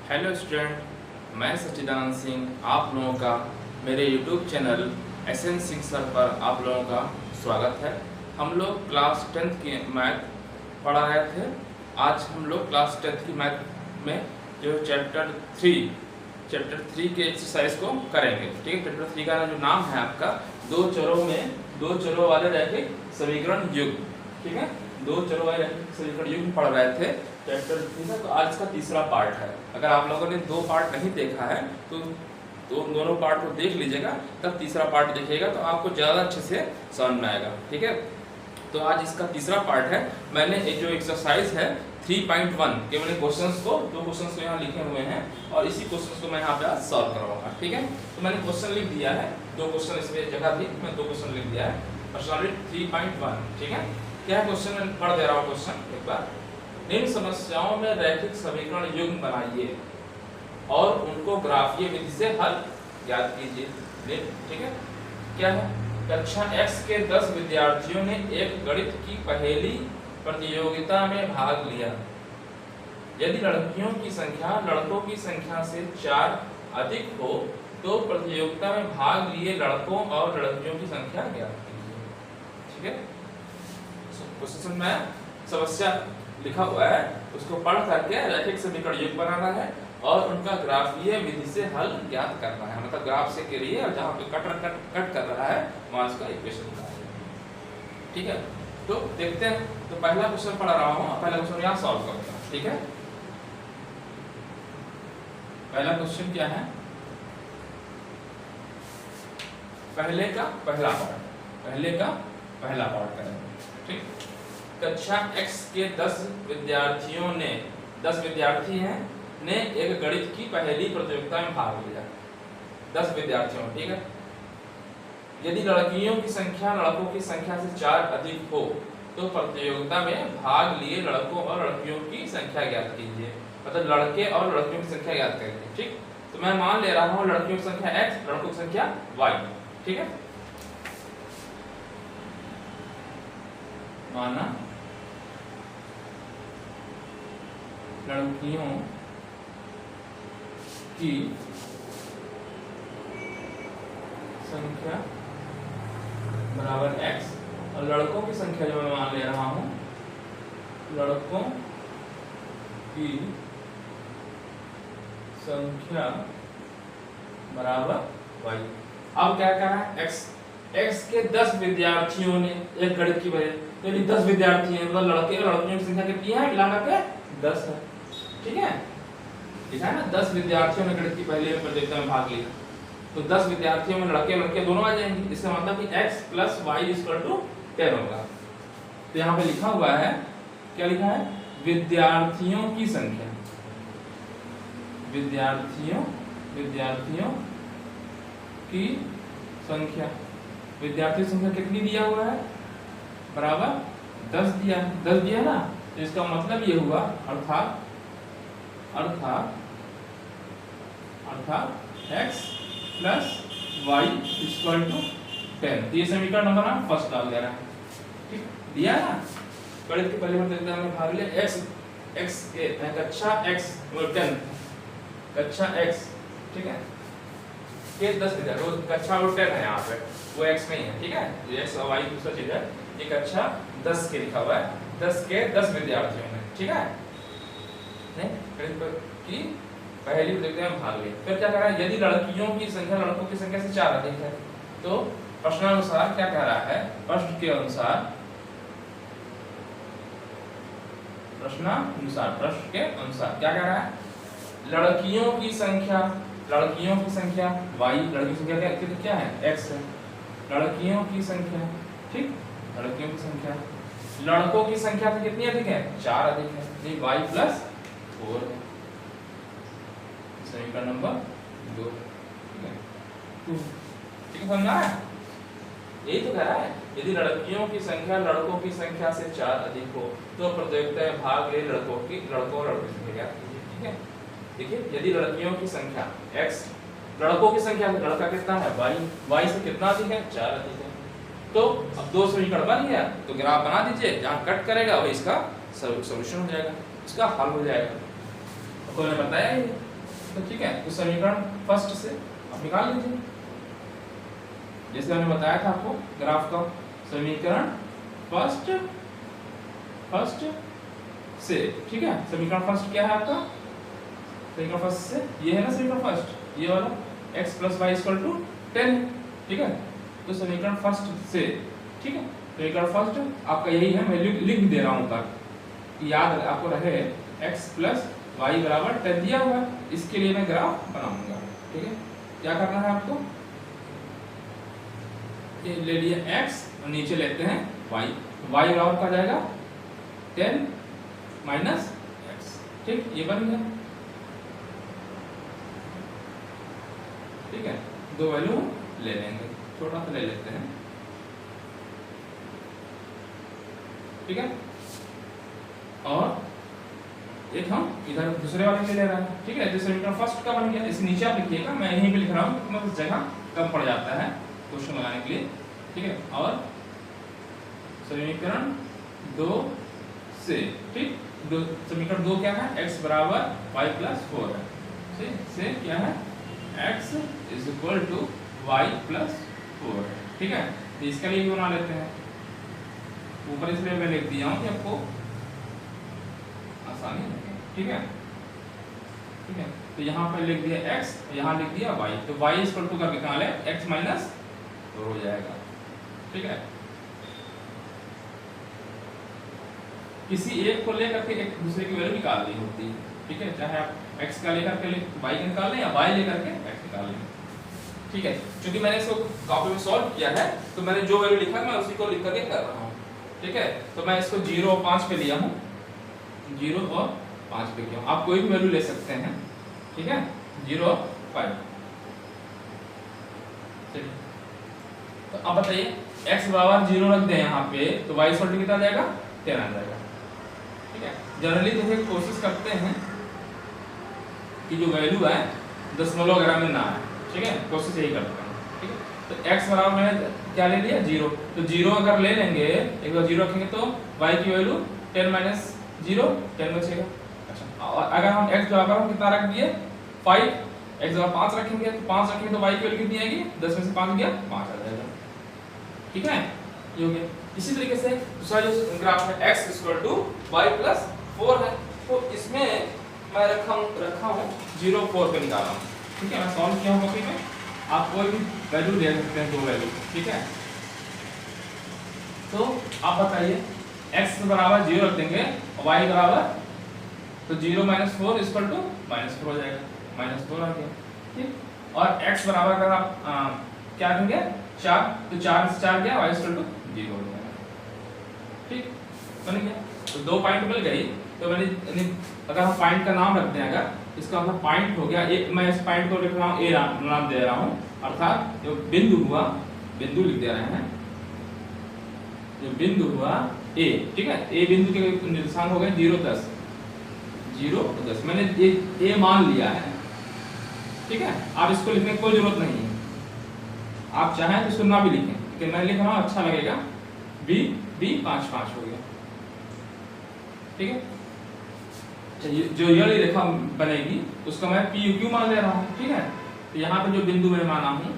Hello student, मैं सच्चिदानंद सिंह आप लोगों का मेरे YouTube channel SN Singh sir पर आप लोगों का स्वागत है। हम लोग क्लास 10th की मैथ पढ़ा रहे थे। आज हम लोग क्लास 10th की मैथ में जो चैप्टर 3 के एक्सरसाइज को करेंगे। ठीक है, चैप्टर 3 का जो नाम है आपका दो चरों वाले रैखिक समीकरण युग्म। ठीक है, दो चरों वाले रैखिक समीकरण युग्म पढ़ रहे थे चैप्टर 3 का। तो आज का तीसरा पार्ट है। अगर आप लोगों ने दो पार्ट नहीं देखा है तो दोनों पार्ट को देख लीजिएगा, तब तीसरा पार्ट देखिएगा तो आपको ज़्यादा अच्छे से समझ में आएगा। ठीक है, तो आज इसका तीसरा पार्ट है। मैंने ये जो एक्सरसाइज है 3.1 के मैंने दो क्वेश्चंस को यहाँ लिखे हुए हैं और इसी क्वेश्चंस को मैं यहाँ पे आज सॉल्व करवाऊंगा। ठीक है, तो मैंने क्वेश्चन लिख दिया है, दो क्वेश्चन इसमें जगह थी, मैं दो क्वेश्चन लिख दिया है। पर्सनली 3.1। ठीक है, क्या क्वेश्चन मैं पढ़ दे रहा हूँ। क्वेश्चन एक बार, निम्न समस्याओं में रैखिक समीकरण युग्म बनाइए और उनको ग्राफीय विधि से हल ज्ञात कीजिए। ठीक है, क्या है, कक्षा X के 10 विद्यार्थियों ने एक गणित की पहेली प्रतियोगिता में भाग लिया। यदि लड़कियों की संख्या लड़कों की संख्या से 4 अधिक हो तो प्रतियोगिता में भाग लिए लड़कों और लड़कियों की संख्या ज्ञात कीजिए। ठीक है, क्वेश्चन में समस्या लिखा हुआ है, उसको पढ़ करके रैखिक समीकरण युग्म बनाना है और उनका ग्राफीय विधि से हल ज्ञात करना है। मतलब ग्राफ से के लिए और जहाँ पे कट कर रहा है वहाँ इसका इक्वेशन निकालना है। ठीक है, तो देखते हैं। तो पहला क्वेश्चन पढ़ा रहा हूँ, पहला क्वेश्चन यहाँ सॉल्व करूँगा। ठीक है, पहला क्वेश्चन क्या है, पहले का पहला पार्ट करेंगे। ठीक, कक्षा X के 10 विद्यार्थी हैं ने एक गणित की पहेली प्रतियोगिता में भाग लिया। 10 विद्यार्थियों। ठीक है, यदि लड़कियों की संख्या लड़कों की संख्या से 4 अधिक हो तो प्रतियोगिता में भाग लिए लड़कों और लड़कियों की संख्या ज्ञात कीजिए। मतलब लड़के और लड़कियों की संख्या ज्ञात करेंगे। ठीक, तो मैं मान ले रहा हूँ लड़कियों की संख्या X, लड़कों की संख्या Y। ठीक है, माना लड़कियों की संख्या बराबर X और लड़कों की संख्या जो मैं मान ले रहा हूं लड़कों की संख्या बराबर Y। अब क्या कह रहा है, X के 10 विद्यार्थियों ने एक गणित की पहेली, तो यदि 10 विद्यार्थी हैं मतलब लड़के और लड़कियों की संख्या कितनी है, मिलाकर के 10 है। ठीक है, लिखा है ना, 10 विद्यार्थियों ने गणित की पहेली में प्रतियोगिता में भाग लिया। तो 10 विद्यार्थियों में लड़के लड़के दोनों आ जाएंगे। इसका मतलब कि X + Y = 10 होगा। तो यहाँ पे लिखा हुआ है, क्या लिखा है, विद्यार्थियों की संख्या कितनी दिया हुआ है, बराबर 10 दिया ना। तो इसका मतलब ये हुआ अर्थात X + Y = 10। ये समीकरण नंबर ना फर्स्ट डाल दे रहा है। ठीक, दिया ना, गणित के पहले प्रतियोगिता में भाग लिया X के कक्षा X 10 कक्षा X। ठीक है, के 10 विद्यार्थी, कक्षा 10 है यहाँ पे, वो X नहीं है। ठीक है, ये X और Y दूसरा चीज है। ये कक्षा 10 के लिखा हुआ है, 10 के 10 विद्यार्थियों में। ठीक है, की पहली प्रतियोगिता में भाग लिया। फिर क्या कह रहा है, यदि लड़कियों की संख्या लड़कों की संख्या से 4 अधिक है तो प्रश्नानुसार क्या कह रहा है, प्रश्न के अनुसार क्या कह रहा है, लड़कियों की संख्या Y, लड़कियों की संख्या क्या है, X है, लड़कियों की संख्या। ठीक, लड़कियों की संख्या लड़कों की संख्या से कितनी अधिक है, 4 अधिक है, ये Y + 4 है। समीकरण नंबर 2। ठीक है, समझना है, यही तो कह रहा है, यदि लड़कियों की संख्या लड़कों की संख्या से 4 अधिक हो तो प्रतियोगिता में भाग ले लड़कों और लड़कों की संख्या ज्ञात कीजिए। ठीक है, देखिए, यदि लड़कियों की संख्या X, लड़कों की संख्या लड़का कितना है Y से कितना अधिक है, 4 अधिक है। तो अब दो समीकरण बन गया, तो ग्राफ बना दीजिए, जहाँ कट करेगा वही इसका सॉल्यूशन हो जाएगा, इसका हल हो जाएगा। तो मैंने बताया से, ठीक है। तो समीकरण फर्स्ट से आप निकाल लीजिए, जैसे मैंने बताया था आपको ग्राफ का समीकरण फर्स्ट से, ठीक है। समीकरण फर्स्ट क्या है आपका, समीकरण फर्स्ट से ये है ना, समीकरण फर्स्ट ये वाला x + y = 10, ठीक है। तो समीकरण फर्स्ट से, ठीक है, समीकरण फर्स्ट आपका यही है, मैं लिख दे रहा हूं ऊपर, याद आपको रहे x + y = 10 दिया हुआ है, इसके लिए मैं ग्राफ बनाऊंगा, ठीक है। क्या करना है आपको, ये ले लिया x और नीचे लेते हैं y, y बराबर क्या जाएगा 10 - x, ठीक, ये बन गया, ठीक है। दो वैल्यू ले लेंगे, छोटा सा ले लेते हैं, ठीक है। और एक हम इधर दूसरे वाले के ले रहे हैं, ठीक है। जो समीकरण फर्स्ट का बन गया, इसे नीचे आप लिखिएगा, मैं यहीं पे लिख रहा हूँ, क्योंकि जगह कम पड़ जाता है क्वेश्चन लगाने के लिए, ठीक है। और समीकरण 2 से, ठीक, समीकरण 2 क्या है, x = y + 4 है, ठीक, से क्या है x = y + 4 है, ठीक है। तो इसका लिए बना लेते हैं, ऊपर इसलिए मैं लिख दिया हूँ कि आपको आसानी है, ठीक है, ठीक है। तो यहाँ पर लिख दिया x, यहाँ लिख दिया y, तो y = करके कहाँ ले x - 4 हो जाएगा, ठीक है। किसी एक को लेकर के एक दूसरे की वैल्यू निकालनी होती है, ठीक है। चाहे आप x का लेकर के y निकाल लें या y लेकर के x निकाल लें, ठीक है। क्योंकि मैंने इसको कॉपी में सॉल्व किया है, तो मैंने जो वैल्यू लिखा मैं उसी को लिख करके कर रहा हूँ, ठीक है। तो मैं इसको 0 और 5 पे लिया हूँ, 0 और 5 पे किया हूँ, आप कोई भी वैल्यू ले सकते हैं, ठीक है, 0 और 5, चलिए। तो अब बताइए x = 0 रख दें यहाँ पे, तो y = कितना जाएगा 10 आ जाएगा, ठीक है। जनरली तो हम कोशिश करते हैं कि जो वैल्यू है दशमलव वगैरह में ना आए, ठीक है, कोशिश यही करते हैं, ठीक है। तो x = मैंने क्या ले लिया 0, तो 0 अगर ले लेंगे, एक बार 0 रखेंगे तो y की वैल्यू 10 - 0 10 बचेगा। अच्छा, और अगर हम x = हम कितना रख दिए 5, x = 5 रखेंगे, तो 5 रखेंगे तो y की वैल्यू कितनी आएगी, 10 में से 5 गया 5 आ जाएगा, ठीक है, ये हो गया। इसी तरीके से दूसरा जो ग्राफ है x = y + 4 है, तो इसमें मैं रखा हूँ 0 4 पे निकाला हूँ, ठीक है। मैं सॉल्व किया हूँ कॉपी में, आप कोई भी वैल्यू ले सकते हैं, दो वैल्यू, ठीक है। तो आप बताइए x = 0 रख देंगे, y बराबर, तो 0 - 4 = -4 हो जाएगा, -4 आ गया, ठीक। और x बराबर अगर आप क्या रखेंगे 4, तो 4 से 4 गया, y = 0 हो जाएगा, ठीक, बन गया। तो 2 पॉइंट मिल गई, तो मैंने अगर हम पॉइंट का नाम रखते हैं, अगर इसका मतलब पॉइंट हो गया, एक मैं इस पॉइंट को लिख रहा हूँ a नाम दे रहा हूँ, अर्थात जो बिंदु हुआ, बिंदु लिख दे रहे हैं, जो बिंदु हुआ a, ठीक है। a बिंदु के निर्देशांक हो गए 0 10, 0 10, मैंने ये a मान लिया है, ठीक है। आप इसको लिखने की कोई जरूरत नहीं है, आप चाहें तो इसको ना भी लिखें, लेकिन मैं लिख रहा हूँ अच्छा लगेगा, b 5 5 हो गया, ठीक है। जो ये रेखा बनेगी उसका मैं पी क्यू मान ले रहा हूँ, ठीक है। तो यहाँ पे जो बिंदु मैं माना हूँ,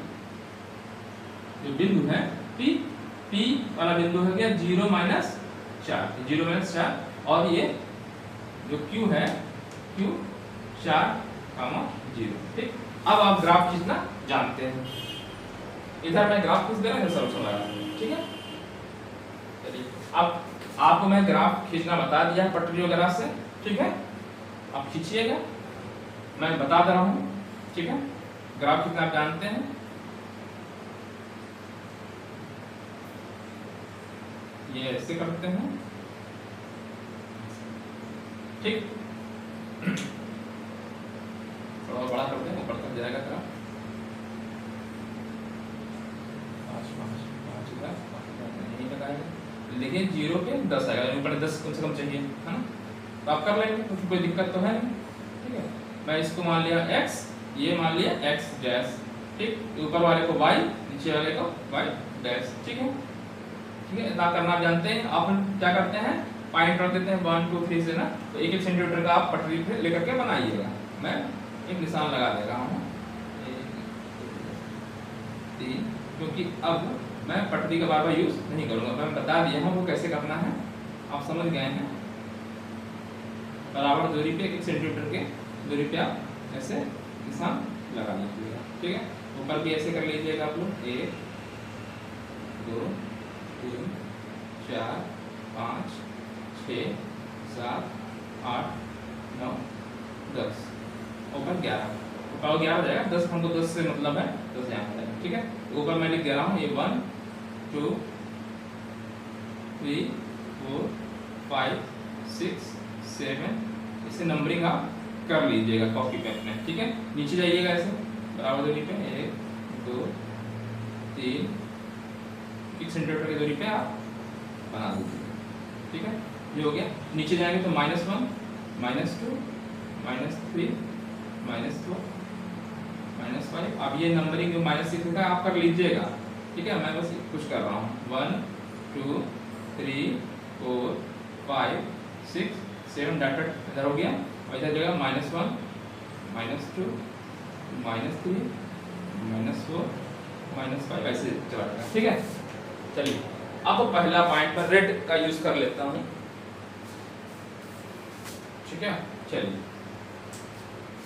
जो बिंदु है पी वाला बिंदु हो गया 0 - 4, 0 - 4, और ये जो क्यू है क्यू 4, 0, ठीक। अब आप ग्राफ खींचना जानते हैं, इधर मैं ग्राफ खींच दे रहा हूँ, सॉल्यूशन लगा, ठीक है। चलिए अब आपको मैं ग्राफ खींचना बता दिया है पटरी वगैरह से, ठीक है। आप खींचिएगा, मैं बता दे रहा हूँ, ठीक है। ग्राफ खींचना आप जानते हैं, ये ऐसे करते हैं, ठीक, थोड़ा बड़ा करते हैं, ऊपर तक जाएगा ग्राफ, 5 5 5 नहीं लगाएगा, देखिए 0 पे 10 आएगा, ऊपर 10 कम से कम चाहिए, है ना। तो आप कर लेंगे, तो कोई दिक्कत तो है नहीं, ठीक है। मैं इसको मान लिया x, ये मान लिया x डैश, ठीक, ऊपर वाले को y, नीचे वाले को y डैश, ठीक है, ठीक है। इतना करना आप जानते हैं। आप क्या करते हैं, पॉइंट रख देते हैं 1 2 3 से ना, तो 1 1 सेंटीमीटर का आप पटरी पे लेकर के बनाइएगा। मैं एक निशान लगा देगा हूँ 3, क्योंकि अब मैं पटरी का बार बार यूज नहीं करूँगा, मैं बता दिया हूँ वो कैसे करना है, आप समझ गए हैं। बराबर दूरी पे 1 सेंटीमीटर के दूरी पे आप ऐसे निशान लगा लीजिएगा, ठीक है। ऊपर भी ऐसे कर लीजिएगा आप लोग, 1 2 3 4 5 6 7 8 9 10, ऊपर 11, ऊपर 11 हो जाएगा, 10 हमको 10 से मतलब है, 10 यहाँ हो जाएगा, ठीक है। ऊपर मैं लिख दे रहा हूँ ये 1 2 3 4 5 6 7, इसे नंबरिंग आप कर लीजिएगा कॉपी पेन में, ठीक है। नीचे जाइएगा ऐसे बराबर दूरी पे 1 2 3, 1 सेंटीमीटर की दूरी पे आप बना दीजिएगा, ठीक है। ये हो गया। नीचे जाएंगे तो -1 -2 -3 -4 -5, अब ये नंबरिंग जो -6 का आप कर लीजिएगा, ठीक है। मैं बस कुछ कर रहा हूँ 1 2 3 4 5 6 7 डाटा इधर हो गया, और इधर जगह -1 -2 -3 -4 -5 ऐसे चला जाएगा, ठीक है। चलिए अब पहला पॉइंट पर रेड का यूज कर लेता हूँ, ठीक है। चलिए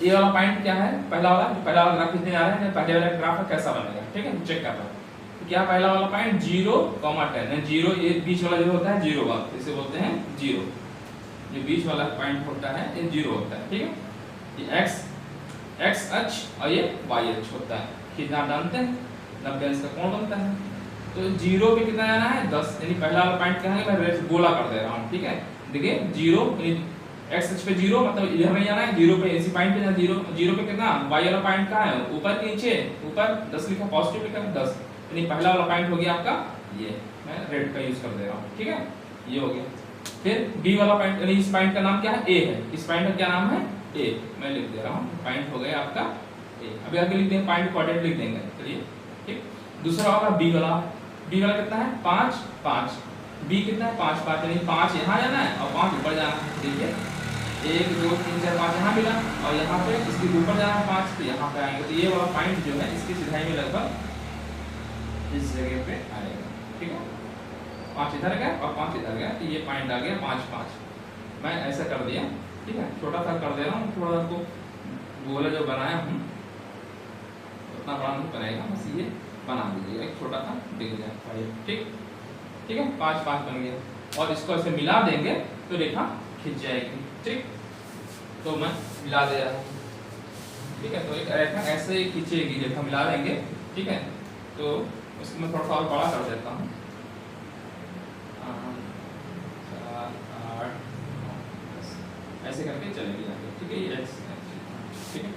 ये वाला पॉइंट क्या है, पहला वाला ग्राफ कितने आ रहा है, पहले वाला ग्राफ कैसा बनेगा, ठीक है, चेक करता हूँ। तो क्या पहला वाला पॉइंट 0, 10, 0 ये बीच वाला जो होता है 0 वाला, इसे बोलते हैं 0, ये बीच वाला पॉइंट होता है ये 0 होता है, ठीक है। ये x अक्ष और ये y अक्ष होता है, कितना आप जानते हैं 90 अंश का कोण बनता है। तो 0 पे कितना जाना है 10, यानी पहला वाला पॉइंट क्या है, मैं गोला कर दे रहा हूँ, ठीक है। देखिए 0 x अक्ष पे 0 मतलब इधर नहीं जाना है, 0 पे इसी पॉइंट पे जाना, 0 पे कितना y वाला पॉइंट कहाँ है, ऊपर के नीचे, ऊपर 10 लिखा, पॉजिटिव लिखा 10, यानी पहला वाला पॉइंट हो गया आपका ये, मैं रेड का यूज कर दे रहा हूँ, ठीक है। ये हो गया। फिर b वाला पॉइंट, यानी इस पॉइंट का नाम क्या है, a है, इस पॉइंट का क्या नाम है a, मैं लिख दे रहा हूँ, पॉइंट हो गया आपका a। अभी आगे लिख देंगे पॉइंट कोऑर्डिनेट लिख देंगे, चलिए ठीक। दूसरा होगा b वाला कितना है 5 5, b कितना है 5 5, यानी 5 यहाँ जाना है और 5 ऊपर जाना है, देखिए 1 2 3 4 5 यहाँ मिला, और यहाँ पे इसके ऊपर जाना है 5, तो यहाँ पे आएंगे, तो ये वाला पॉइंट जो है इसकी सिधाई में लगभग इस जगह पे आएगा, ठीक है। 5 इधर गया और 5 इधर गया, तो ये पॉइंट आ गया 5 5, मैं ऐसा कर दिया, ठीक है। छोटा सा कर दे रहा हूँ, थोड़ा आपको गोला जो बनाया हूँ उतना बड़ा नहीं बनाएगा, बस ये बना दीजिएगा, एक छोटा सा दिख जाए, ठीक है। 5 5 बन गया, और इसको ऐसे मिला देंगे तो रेखा खिंच जाएगी, ठीक। तो मैं मिला दे रहा हूँ, ठीक है। तो एक रेखा ऐसे ही खींचेगी, रेखा मिला देंगे, ठीक है। तो उसको मैं थोड़ा सा और बड़ा कर देता हूँ, 7 8 9 ऐसे करके चलेगी आगे, ठीक है। ये ठीक है।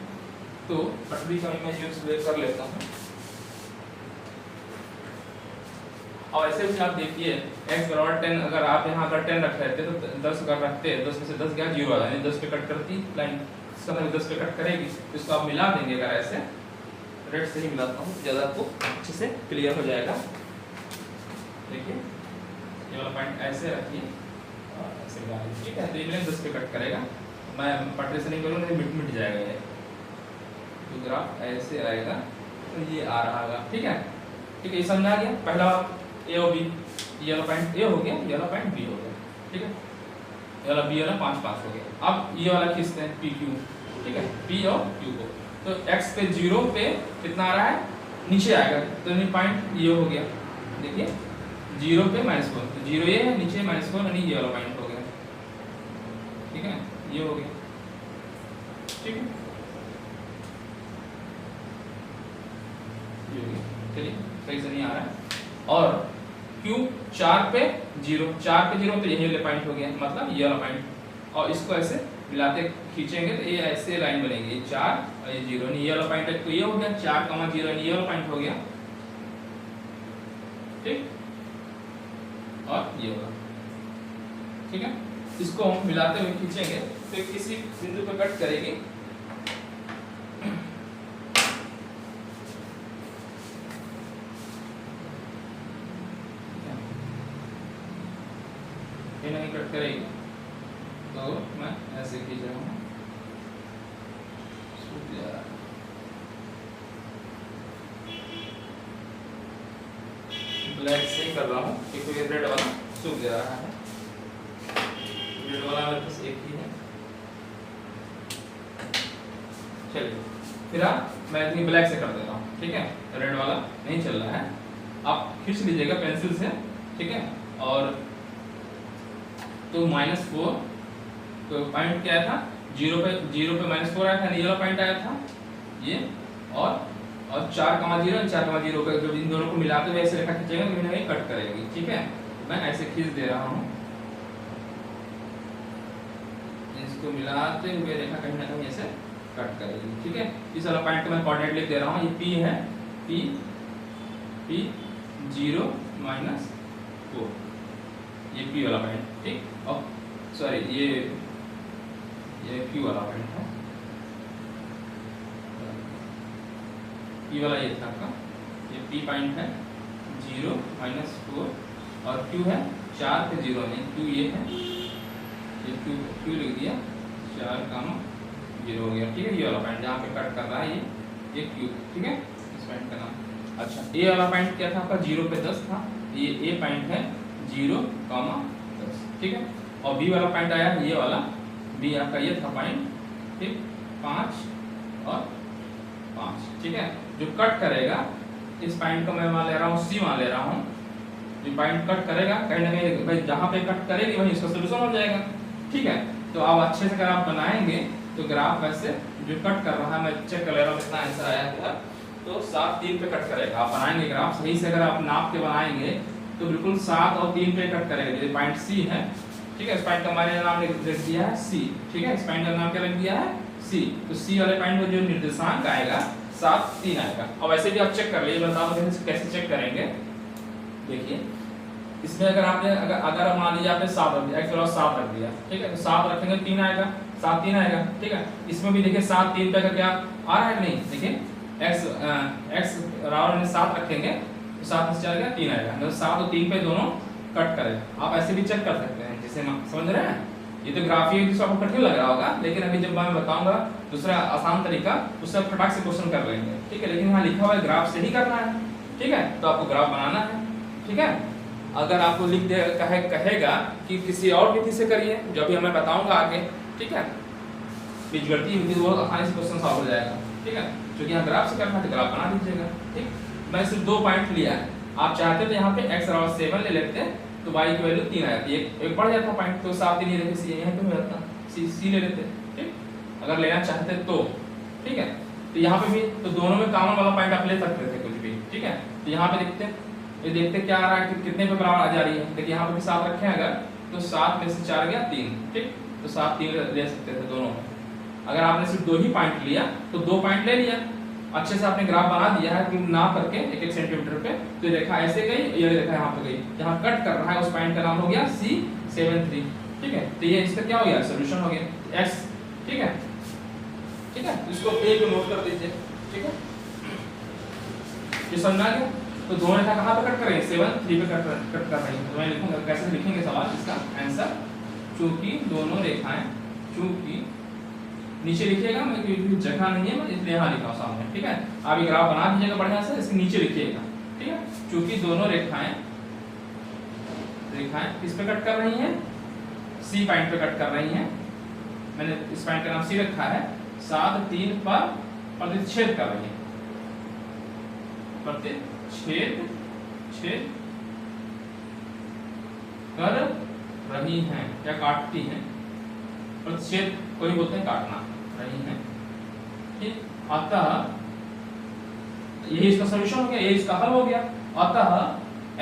तो पटरी का मैं यूज कर लेता हूँ, और ऐसे भी आप देखिए x बराबर 10, अगर आप यहाँ अगर 10 रख रहते तो 10 अगर रखते, 10 में से 10 गया 0 आ जाए, 10 पे कट करती लाइन, इसका मतलब 10 पे कट करेगी, तो इसको आप मिला देंगे, अगर ऐसे रेड से ही मिलाता हूँ ज़्यादा आपको अच्छे से क्लियर हो जाएगा। देखिए ये वाला पॉइंट ऐसे रखिए और ऐसे मिला दीजिए, ठीक है। तो ये 10 पे कट करेगा, मैं पटरी से नहीं करूँगा, मिट जाएगा ये, तो ग्राफ ऐसे आएगा, तो ये आ रहा होगा, ठीक है। ठीक है, ये समझ आ गया। पहला ए और बी, ये वाला पॉइंट ए हो गया, ये वाला पॉइंट बी हो गया, ठीक है। ये वाला बी वाला 5 5 हो गया। अब ये वाला खींचते हैं पी क्यू, ठीक है, पी और क्यू को। तो x पे 0 पे कितना आ रहा है, नीचे आएगा, तो ये पॉइंट ये हो गया, देखिए 0 पे -4, तो 0 ये है, नीचे -4, यानी ये वाला पॉइंट हो गया, ठीक है। ये हो गया, ठीक है, चलिए सही से नहीं आ रहा है। और Q 4 पे 0, 4 पे 0, तो यही वाला पॉइंट हो गया, मतलब ये वाला पॉइंट, और इसको ऐसे मिलाते खींचेंगे तो ये ऐसे लाइन बनेगी, 4 और ये 0, ये वाला पॉइंट है, तो ये हो गया 4, 0, ये वाला पॉइंट हो गया, ठीक, और ये होगा, ठीक है। इसको हम मिलाते हुए खींचेंगे तो किसी बिंदु पर कट करेगी, नहीं कट करेगी, तो मैं ऐसे खींच रहा हूँ, ब्लैक से कर रहा हूँ क्योंकि रेड वाला सूख जा रहा है। रेड वाला मेरे पास एक ही है। चलिए फिर मैं इतनी ब्लैक से कर दे रहा हूँ, ठीक है। रेड वाला नहीं चल रहा है, आप खींच लीजिएगा पेंसिल से, ठीक है। और तो -4 तो पॉइंट क्या था, जीरो पे -4 आया था, ये वाला पॉइंट आया था ये, और 4,0 4,0 का जो इन दोनों को मिलाते हुए ऐसे रेखा खींचेगा, कहीं ना कहीं कट करेगी, ठीक है। मैं ऐसे खींच दे रहा हूँ, इसको मिलाते हुए रेखा कहीं ना कहीं ऐसे कट करेगी, ठीक है। इस वाला पॉइंट को मैं कोऑर्डिनेट लिख दे रहा हूँ, ये P है, P 0 -4, ये P वाला पॉइंट, ठीक। और सॉरी ये Q वाला पॉइंट है, P वाला ये था आपका, ये P पॉइंट है 0 -4 और Q है 4 पे 0 नहीं, Q ये है, ये Q लिख दिया, 4,0 हो गया, ठीक है। ये वाला पॉइंट जहाँ पे कट कर रहा है ये Q, ठीक है, इस पॉइंट का नाम। अच्छा, A वाला पॉइंट क्या था आपका, 0 पे 10 था, ये A पॉइंट है 0, 10, ठीक है। और B वाला पॉइंट आया ये वाला, B आपका ये था पॉइंट, ठीक, 5 और 5, ठीक है। जो कट करेगा इस पॉइंट को मैं मान ले रहा हूँ C मान ले रहा हूँ, जो पॉइंट कट करेगा कहीं ना कहीं भाई जहाँ पे कट करेगी वहीं इसका सोल्यूशन हो जाएगा, ठीक है। तो आप अच्छे से अगर आप बनाएंगे तो ग्राफ वैसे जो कट कर रहा है, मैं चेक कर ले रहा हूँ कितना आंसर आया है, तो 7, 3 पे कट करेगा। आप बनाएंगे ग्राफ सही से, अगर आप नाप के बनाएंगे तो बिल्कुल 7 और 3 पे कट करेगा। ये पॉइंट C है, ठीक है, इस पॉइंट का मैंने नाम लिख दिया है C, ठीक है। इस पॉइंट का नाम क्या लिख दिया है C, तो C वाले पॉइंट में जो निर्देशांक आएगा 7, 3 आएगा। अब वैसे भी आप चेक कर लीजिए, बताओ कैसे चेक करेंगे। देखिए इसमें अगर आपने अगर मान लीजिए आपने 7 रख दिया, x 7 रख दिया, ठीक है, तो 7 रखेंगे 3 आएगा, 7, 3 आएगा, ठीक है। इसमें भी देखिए 7, 3 पे का क्या आ रहा है, नहीं देखिए x बराबर में 7 रखेंगे तो 7 में से चला गया 3 आएगा, मतलब 7 और 3 पे दोनों कट करेगा। आप ऐसे भी चेक कर सकते हैं, जिसे समझ रहे हैं। ये तो ग्राफिक जिसको आपको कठिन लग रहा होगा, लेकिन अभी जब मैं बताऊंगा दूसरा आसान तरीका, उससे आप फटाक से क्वेश्चन कर लेंगे, ठीक है। लेकिन यहाँ लिखा हुआ है ग्राफ से ही करना है, ठीक है, तो आपको ग्राफ बनाना है, ठीक है। अगर आपको लिख दे कहेगा कि किसी और विधि से करिए, जो अभी मैं बताऊंगा आगे, ठीक है, बीजगणितीय विधि बहुत आसानी से क्वेश्चन सॉल्व हो जाएगा, ठीक है। क्योंकि यहाँ ग्राफ से करना है तो ग्राफ बना दीजिएगा, ठीक। मैं सिर्फ 2 पॉइंट लिया है, आप चाहते तो यहाँ पे x बराबर 7 ले लेते हैं तो y की वैल्यू 3 आ जाती है, एक बढ़ जाता पॉइंट, तो 7 3 लेते C यहाँ पे हो जाता, C ले लेते, ठीक, अगर लेना चाहते तो, ठीक है। तो यहाँ पे भी तो दोनों में कॉमन वाला पॉइंट आप ले सकते थे कुछ भी, ठीक है। तो यहाँ पे देखते क्या आ रहा है कि कितने पे बराबर आ जा रही है। देखिए यहाँ पे भी 7 रखे हैं अगर, तो 7 में से 4 गया 3, ठीक, तो 7 3 ले सकते थे दोनों में। अगर आपने सिर्फ 2 ही पॉइंट लिया तो 2 पॉइंट ले लिया, अच्छे से आपने ग्राफ बना दिया है कि ना करके 1-1 सेंटीमीटर पे, तो रेखा ऐसे गई, ये रेखा यहाँ पे गई, जहाँ कट कर रहा है उस पॉइंट का नाम हो गया C73, ठीक है। तो ये इसका क्या हो गया, सोल्यूशन हो गया x, ठीक है, ठीक है। इसको A पे नोट कर दीजिए, ठीक है, ये समझ आ गया। तो दोनों रेखा कहाँ पे कट करेंगे, 7 3 पे कट कर रही है। तो मैं लिखूंगा, कैसे लिखेंगे सवाल इसका आंसर, चूंकि दोनों रेखाएं, चूंकि नीचे लिखिएगा, मैं क्योंकि जगह नहीं है मैं इसलिए यहाँ लिखा हूँ सामने, ठीक है। आप ये ग्राफ बना दीजिएगा बढ़िया से, इसके नीचे लिखिएगा, ठीक है। चूंकि दोनों रेखाएं किस पे कट कर रही हैं, C पॉइंट पे कट कर रही हैं, मैंने इस पॉइंट का नाम C रखा है, 7 3 पर प्रतिच्छेद कर रही है, प्रतिच्छेद कर रही हैं, क्या काटती हैं, प्रतिच्छेद कोई बोलते हैं काटना, रही हैं, ठीक। अतः यही इसका सॉल्यूशन हो गया, ये इसका हल हो गया। अतः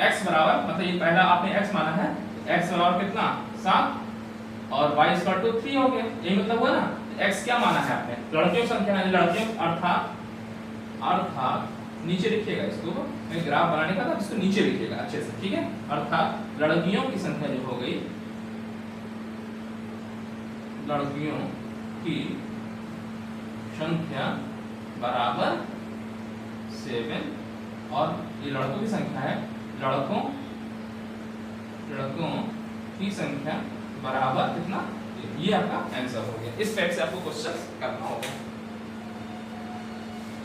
x बराबर, मतलब ये पहला आपने x माना है, x बराबर कितना 7 और y इक्वल टू 3 हो गया, यही मतलब हुआ ना। x क्या माना है आपने, लड़कियों की संख्या है, लड़कियों अर्थात नीचे लिखिएगा इसको, मैं ग्राफ बनाने का था, इसको नीचे लिखिएगा अच्छे से, ठीक है। अर्थात लड़कियों की संख्या जो हो गई, लड़कियों की संख्या बराबर 7 और ये लड़कों की संख्या है, लड़कों की संख्या बराबर कितना, ये आपका आंसर हो गया। इस टाइप से आपको क्वेश्चन करना होगा,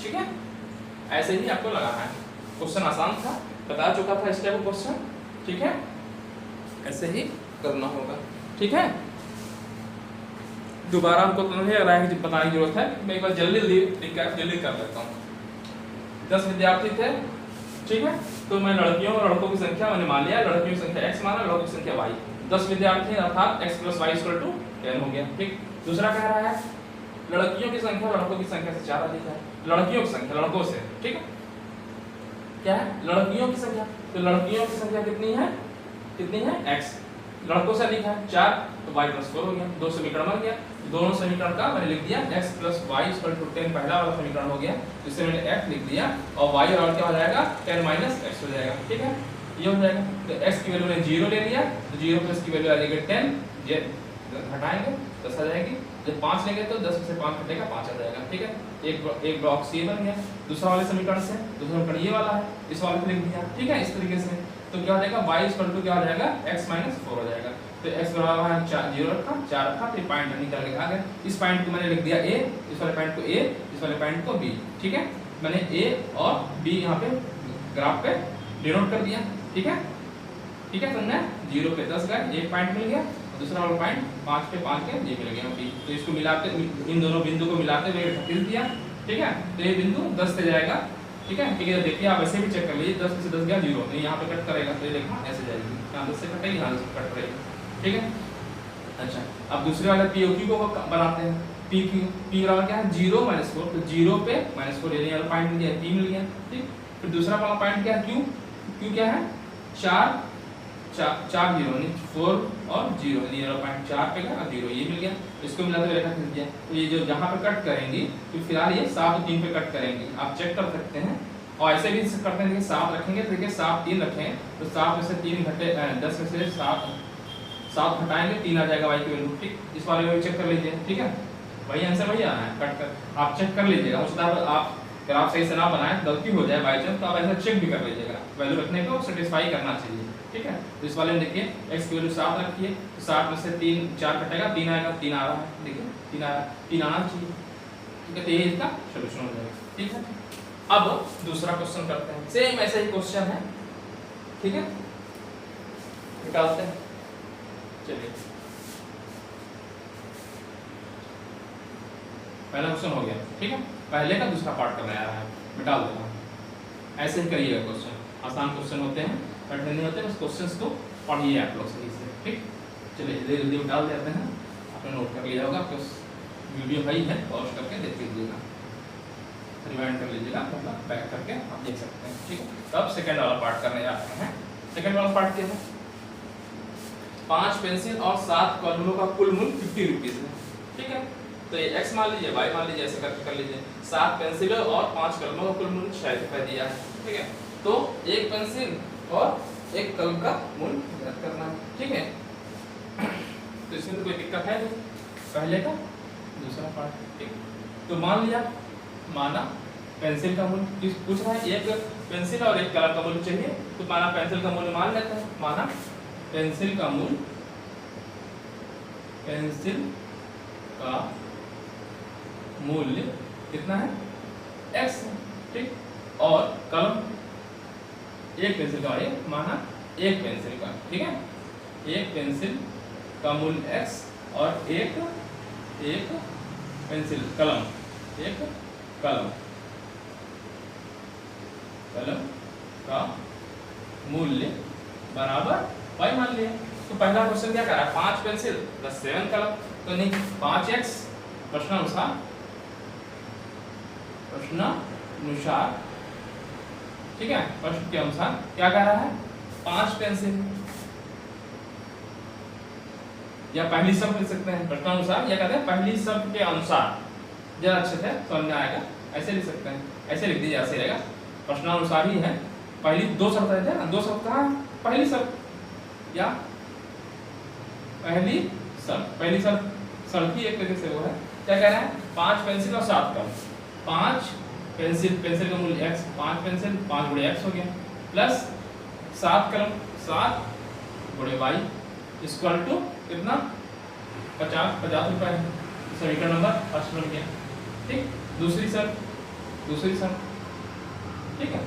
ठीक है। ऐसे ही आपको लगाना है, क्वेश्चन आसान था, बता चुका था इस टाइप का क्वेश्चन, ठीक है, ऐसे ही करना होगा, ठीक है। दोबारा हमको तो नहीं बताने की जरूरत है, मैं एक बार जल्दी कर लेता हूँ। 10 विद्यार्थी थे, ठीक है, तो मैं लड़कियों और लड़कों की संख्या मैंने मान लिया, लड़कियों की संख्या x माना, लड़कों की संख्या y। 10 विद्यार्थी अर्थात x + y = 10 हो गया, ठीक। दूसरा कह रहा है लड़कियों की संख्या लड़कों की संख्या से 4 अधिक है, लड़कियों की संख्या लड़कों से, ठीक है, क्या है लड़कियों की संख्या, तो लड़कियों की संख्या कितनी है x, लड़कों से अधिक है 4, तो y + 4 हो गया, दो समीकरण बन गया। दोनों समीकरण का मैंने लिख दिया x + y = 10 पहला वाला समीकरण हो गया, जिससे मैंने x लिख दिया और y और क्या हो जाएगा 10 - x हो जाएगा, ठीक है, ये हो जाएगा। तो x की वैल्यू ने 0 ले लिया, तो 0 + की वैल्यू आ जाएगी 10, ये घटाएंगे 10 आ जाएगी, जब 5 लेंगे तो 10 में से 5 घटेगा 5 आ जाएगा, ठीक है। एक बॉक्स ये बन गया। दूसरा वाले समीकरण से दूसरा समीकरण ये वाला है, इस वाले पे लिख दिया, ठीक है, इस तरीके से। तो क्या हो जाएगा y = क्या हो जाएगा x - 4 हो जाएगा। तो x बराबर है 0 रखा, 4 रखा, फिर पॉइंट निकाल के आ गया। इस पॉइंट को मैंने लिख दिया a, इस वाले पॉइंट को a, इस वाले पॉइंट को b, ठीक है। मैंने a और b यहाँ पे ग्राफ पे डिनोट कर दिया, ठीक है, ठीक है। तुमने 0 पे 10 गए, एक पॉइंट मिल गया, दूसरा वाला पॉइंट 5 पे 5 के ये मिल गया b। तो इसको मिलाते, इन दोनों बिंदु को मिलाते हुए 38 दिया, ठीक है। तो ये बिंदु 10 पे जाएगा, ठीक है, ठीक है। देखिए आप ऐसे भी चेक कर लीजिए, 10 में से 10 गया 0, तो यहाँ पे कट करेगा, तो ये देखो ऐसे जाएगी, यहाँ 10 से कटेगी, यहाँ से कट करेगी, ठीक है। अच्छा, अब दूसरे वाले POQ को बनाते हैं। PQ P बराबर क्या है 0 - 4, तो 0 पे -4 ये वाला पॉइंट मिल गया, P मिल गया, ठीक। फिर दूसरा वाला पॉइंट क्या है Q क्या है 4 0 यानी 4 और 0, ये वाला पॉइंट 4 पे गया और 0 ये मिल गया। इसको मिलाते हुए रेखा खींच दिया, तो ये जो जहाँ पे कट करेंगी, तो फिलहाल ये 7 और 3 पे कट करेंगी, आप चेक कर सकते हैं। और ऐसे भी करते हैं, 7 रखेंगे, तो देखिए 7 3 रखें, तो 7 में से 3 घटे 10 में से 7 घटाएंगे 3 आ जाएगा y की वैल्यू, ठीक। इस वाले में चेक कर लीजिए, ठीक है, वही आंसर वही आना है, कट कर आप चेक कर लीजिएगा। उसका आप ग्राफ सही से ना बनाए, गलती हो जाए बाई चांस, तो आप ऐसा चेक भी कर लीजिएगा, वैल्यू रखने को सेटिस्फाई करना चाहिए, ठीक है। तो इस वाले में देखिए x की वैल्यू 7 रखिए, तो 7 में से 3 4 घटेगा 3 आएगा, 3 आ रहा है, देखिए 3 आया, 3 आना चाहिए, ठीक है। तो ये इसका सॉल्यूशन हो जाएगा, ठीक है। अब दूसरा क्वेश्चन करते हैं, सेम ऐसा ही क्वेश्चन है, ठीक है, निकालते हैं, चलिए। पहला क्वेश्चन हो गया, ठीक है। पहले का दूसरा पार्ट करना आ रहा है, मैं डाल देता हूँ, ऐसे ही करिएगा क्वेश्चन, आसान क्वेश्चन होते हैं, कठिन नहीं होते, बस क्वेश्चंस को पढ़िए आप लोग सही से, ठीक। चलिए जल्दी डाल देते हैं, आपने नोट कर लिया होगा, आपको वीडियो भाई है, पॉज करके देख लीजिएगा, रिवाइंड कर लीजिएगा, मतलब बैक करके आप देख सकते हैं, ठीक है। तो अब सेकंड वाला पार्ट करने जा रहे हैं। सेकंड वाला पार्ट क्या है, 5 पेंसिल और 7 कलमों का कुल मूल्य 50 रुपीज है, ठीक है। तो ये x मान लीजिए, y मान लीजिए, ऐसे करके कर लीजिए। 7 पेंसिल और 5 कलमों का कुल मूल्य 6 रुपये दिया है, ठीक है। तो एक पेंसिल और एक कलम का मूल्य ज्ञात करना है, ठीक है। तो इसमें तो कोई दिक्कत है नहीं, पहले का दूसरा पार्ट, ठीक। तो मान लिया, माना पेंसिल का मूल्य किस पूछ रहा है, एक पेंसिल और एक कलम का मूल्य चाहिए, तो माना पेंसिल का मूल्य मान लेते हैं, माना पेंसिल का मूल्य, पेंसिल का मूल्य कितना है x, ठीक। और कलम, एक पेंसिल का, एक माना एक पेंसिल का, ठीक है, एक पेंसिल का मूल्य x और एक पेंसिल कलम, एक कलम का मूल्य बराबर y मान लिया। तो पहला क्वेश्चन क्या कर रहा है, 5 पेंसिल प्लस 7 कलम, तो नहीं 5x प्रश्नानुसार ठीक है, प्रश्न के अनुसार क्या कह रहा है 5 पेंसिल, या पहली शब्द लिख सकते हैं प्रश्नानुसार, या कहते हैं पहली शब्द के अनुसार, जरा अच्छे से समझ में आएगा, ऐसे लिख सकते हैं, ऐसे लिख दीजिए, ऐसे रहेगा, प्रश्नानुसार ही है। पहली 2 शब्द रहते हैं ना, 2 शब्द कहाँ, पहली शब्द या पहली शब्द ही एक तरीके से वो है, क्या कह रहा है 5 पेंसिल और 7 कलम, 5 पेंसिल का मूल्य x, 5 पेंसिल 5 गुणे x हो गया, प्लस 7 कलम 7 गुणे y इक्वल टू कितना 50 रुपए, समीकरण नंबर फर्स्ट बन गया, ठीक। दूसरी शर्त, ठीक है,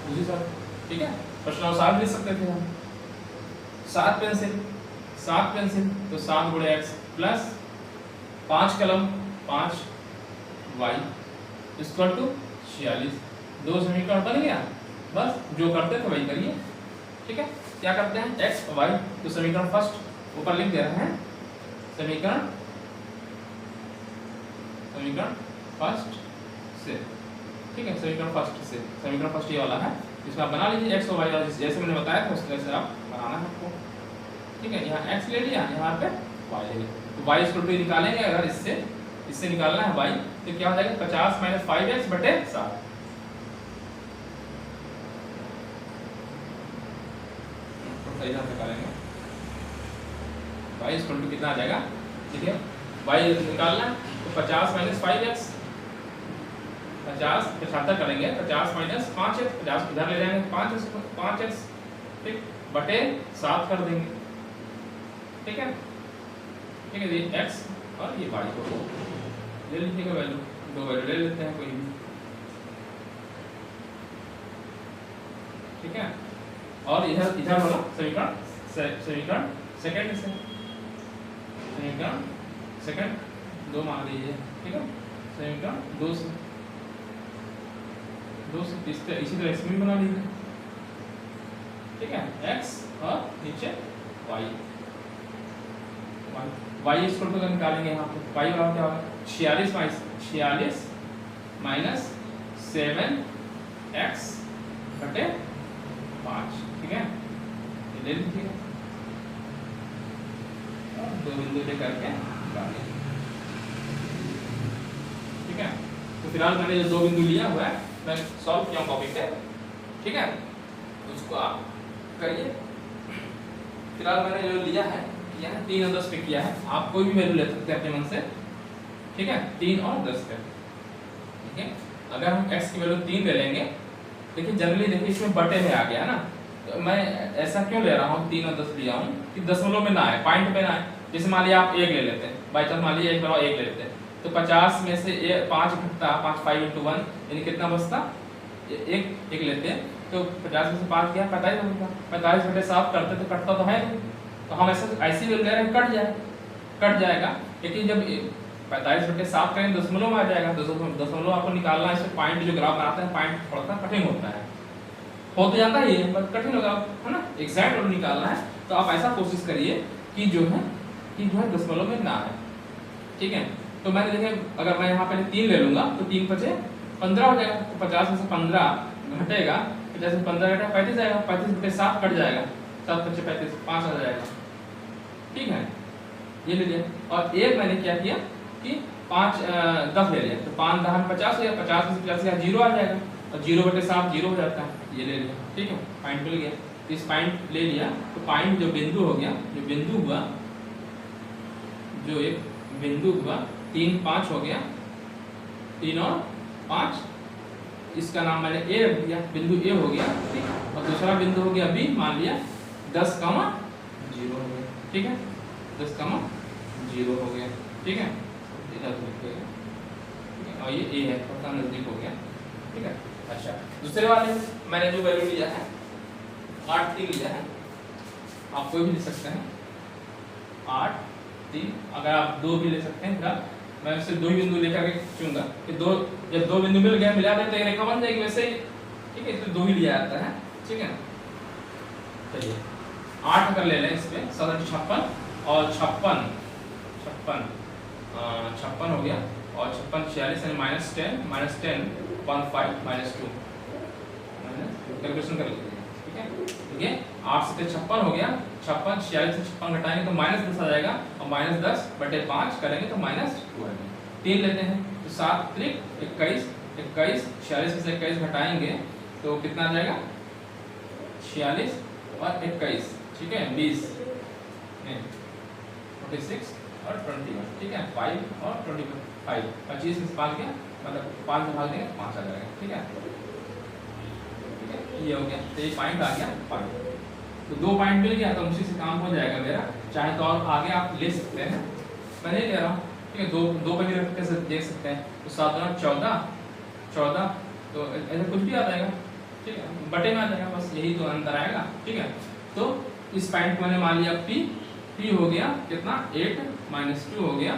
दूसरी साइड, ठीक है। प्रश्न अनुसार लिख सकते थे हम। 7 पेंसिल, 7 पेंसिल तो 7 गुणे x प्लस 5 कलम 5 y इक्वल टू 46। दो समीकरण बन गया, बस जो करते थे वही करिए, ठीक है। क्या करते हैं x y, तो समीकरण फर्स्ट ऊपर लिख दे रहे हैं, समीकरण फर्स्ट से, ठीक है। समीकरण फर्स्ट से, समीकरण फर्स्ट ये वाला है, इसमें आप बना लीजिए x और y, और जैसे मैंने बताया था उस तरह से आप बनाना है आपको, ठीक है। यहाँ x ले लिया, यहाँ पे y ले लिया, तो y इक्वल टू निकालेंगे अगर इससे निकालना है y, तो क्या हो जाएगा 50 माइनस 5x बटे 7। सही ढंग से करेंगे, y इक्वल टू कितना आ जाएगा, ठीक है। y निकालना है तो 50 माइनस 5x, 50 75 करेंगे, 50 माइनस 5x, 50 इधर ले जाएंगे 5x, ठीक, बटे 7 कर देंगे, ठीक है, ठीक है। ये x और ये y को ले लीजिएगा वैल्यू, दो वैल्यू ले लेते हैं कोई भी, ठीक है। और इधर वाला समीकरण सेकंड से, समीकरण सेकंड 2 मान लीजिए, ठीक है। समीकरण 2 से इसी तरह इसमें बना लीजिए, ठीक है। x और नीचे y इक्वल टू निकालेंगे यहाँ पे, y बराबर क्या होगा 46 माइनस 7x बटे 5, ठीक है। ये ले लीजिए और 2 बिंदु लेकर के निकालिए, ठीक है। तो फिलहाल मैंने जो 2 बिंदु लिया हुआ है मैं सॉल्व किया हूँ कॉपी पे, ठीक है, उसको आप करिए। फिलहाल मैंने जो लिया है 3 और 10 पे किया है, आप कोई भी वैल्यू ले सकते हैं अपने मन से, ठीक है। 3 और 10 पे, ठीक है। अगर हम x की वैल्यू 3 ले लेंगे, देखिए जनरली देखिए इसमें बटे में आ गया ना, तो मैं ऐसा क्यों ले रहा हूँ 3 और 10 लिया हूँ कि दशमलव में ना आए, पॉइंट पे ना आए। जैसे मान लिया आप 1 ले लेते हैं, बाई चांस मान लिया 1 ले लेते हैं, तो 50 में से 5 घटता, 5 into 1 यानी कितना बचता, 1 लेते हैं, तो 50 में से 5 गया 45 होगा, 45 बटे 7 करते तो कटता तो है नहीं, तो हम ऐसी वैल्यू ले रहे हैं, कट जाएगा। लेकिन जब 45 बटे 7 करेंगे दशमलव में आ जाएगा, दशमलव आपको निकालना है, इसमें पॉइंट जो ग्राफ बनाते हैं पॉइंट थोड़ा सा कठिन होता है, हो तो जाता ही है पर कठिन होगा, है ना, एग्जैक्ट वैल्यू निकालना है, तो आप ऐसा कोशिश करिए कि जो है दशमलव में ना आए, ठीक है। तो मैंने देखे अगर मैं यहाँ पे 3 ले लूंगा तो 3 बचे 15 हो जाएगा, तो 50 में से 15 घटेगा, 50 में 15 घटेगा 35 आएगा, 35 बटे 7 कट जाएगा, 7 बचे 35, 5 आ जाएगा, ठीक है। ये ले लिया, और एक मैंने क्या किया कि 10 ले लिया, तो 5 10 50 हो गया, 50 में से 50 का 0 आ जाएगा, और 0 बटे 7 0 हो जाता है, ये ले लिया, ठीक है। पॉइंट मिल गया, तो इस पॉइंट ले लिया, तो पॉइंट जो बिंदु हो गया, जो एक बिंदु हुआ 3 5 हो गया, 3 और 5, इसका नाम मैंने ए रख दिया, बिंदु ए हो गया, ठीक। और दूसरा बिंदु हो गया बी, मान लिया 10, 0 हो गया, ठीक है, 10, 0 हो गया, ठीक है। इधर लिख देगा, ठीक है, और ये ए है, थोड़ा नजदीक हो गया, ठीक है। अच्छा, दूसरे वाले मैंने जो वैल्यू लिया है 8 3 लिया है, आप कोई भी ले सकते हैं, 8 3, अगर आप 2 भी ले सकते हैं, फिर मैं सिर्फ 2 ही बिंदु लेकर के चुनूंगा कि जब 2 बिंदु मिल मिला दे तो एक रेखा बन जाएगी वैसे ही, ठीक है, इसमें 2 ही लिया जाता है, ठीक है। चलिए 8 अगर ले लें, इसमें 56 और 56 हो गया, और 56 46 यानी -10 -10 -2 कैलकुलेशन कर लीजिए, ठीक है। ठीक है, 8 से 56 हो गया, 56 46 से 56 घटाएंगे तो -10 आ जाएगा, और -10 बटे 5 करेंगे तो -2 आएगा। 3 लेते हैं तो 7 3 21 21, 46 में से 21 घटाएंगे तो कितना आ जाएगा, 46 और 21, ठीक है, 20 46 और 21, ठीक है, 5 और 25, 25 में से 5 गया, मतलब 5 में भाग देंगे 5 आ जाएगा, ठीक है। ये हो गया, तो ये पॉइंट आ गया 5, तो 2 पॉइंट मिल गया, तो उसी से काम हो जाएगा मेरा। चाहे तो और आगे आप ले सकते हैं, मैं नहीं ले रहा हूँ, ठीक है। 2 पे भी रख के देख सकते हैं, तो 7 और 14, तो ऐसा कुछ भी आ जाएगा, ठीक है, बटे में आ जाएगा, बस यही तो अंतर आएगा। ठीक है, तो इस पॉइंट को मैंने मान लिया P हो गया कितना 8 माइनस 2 हो गया,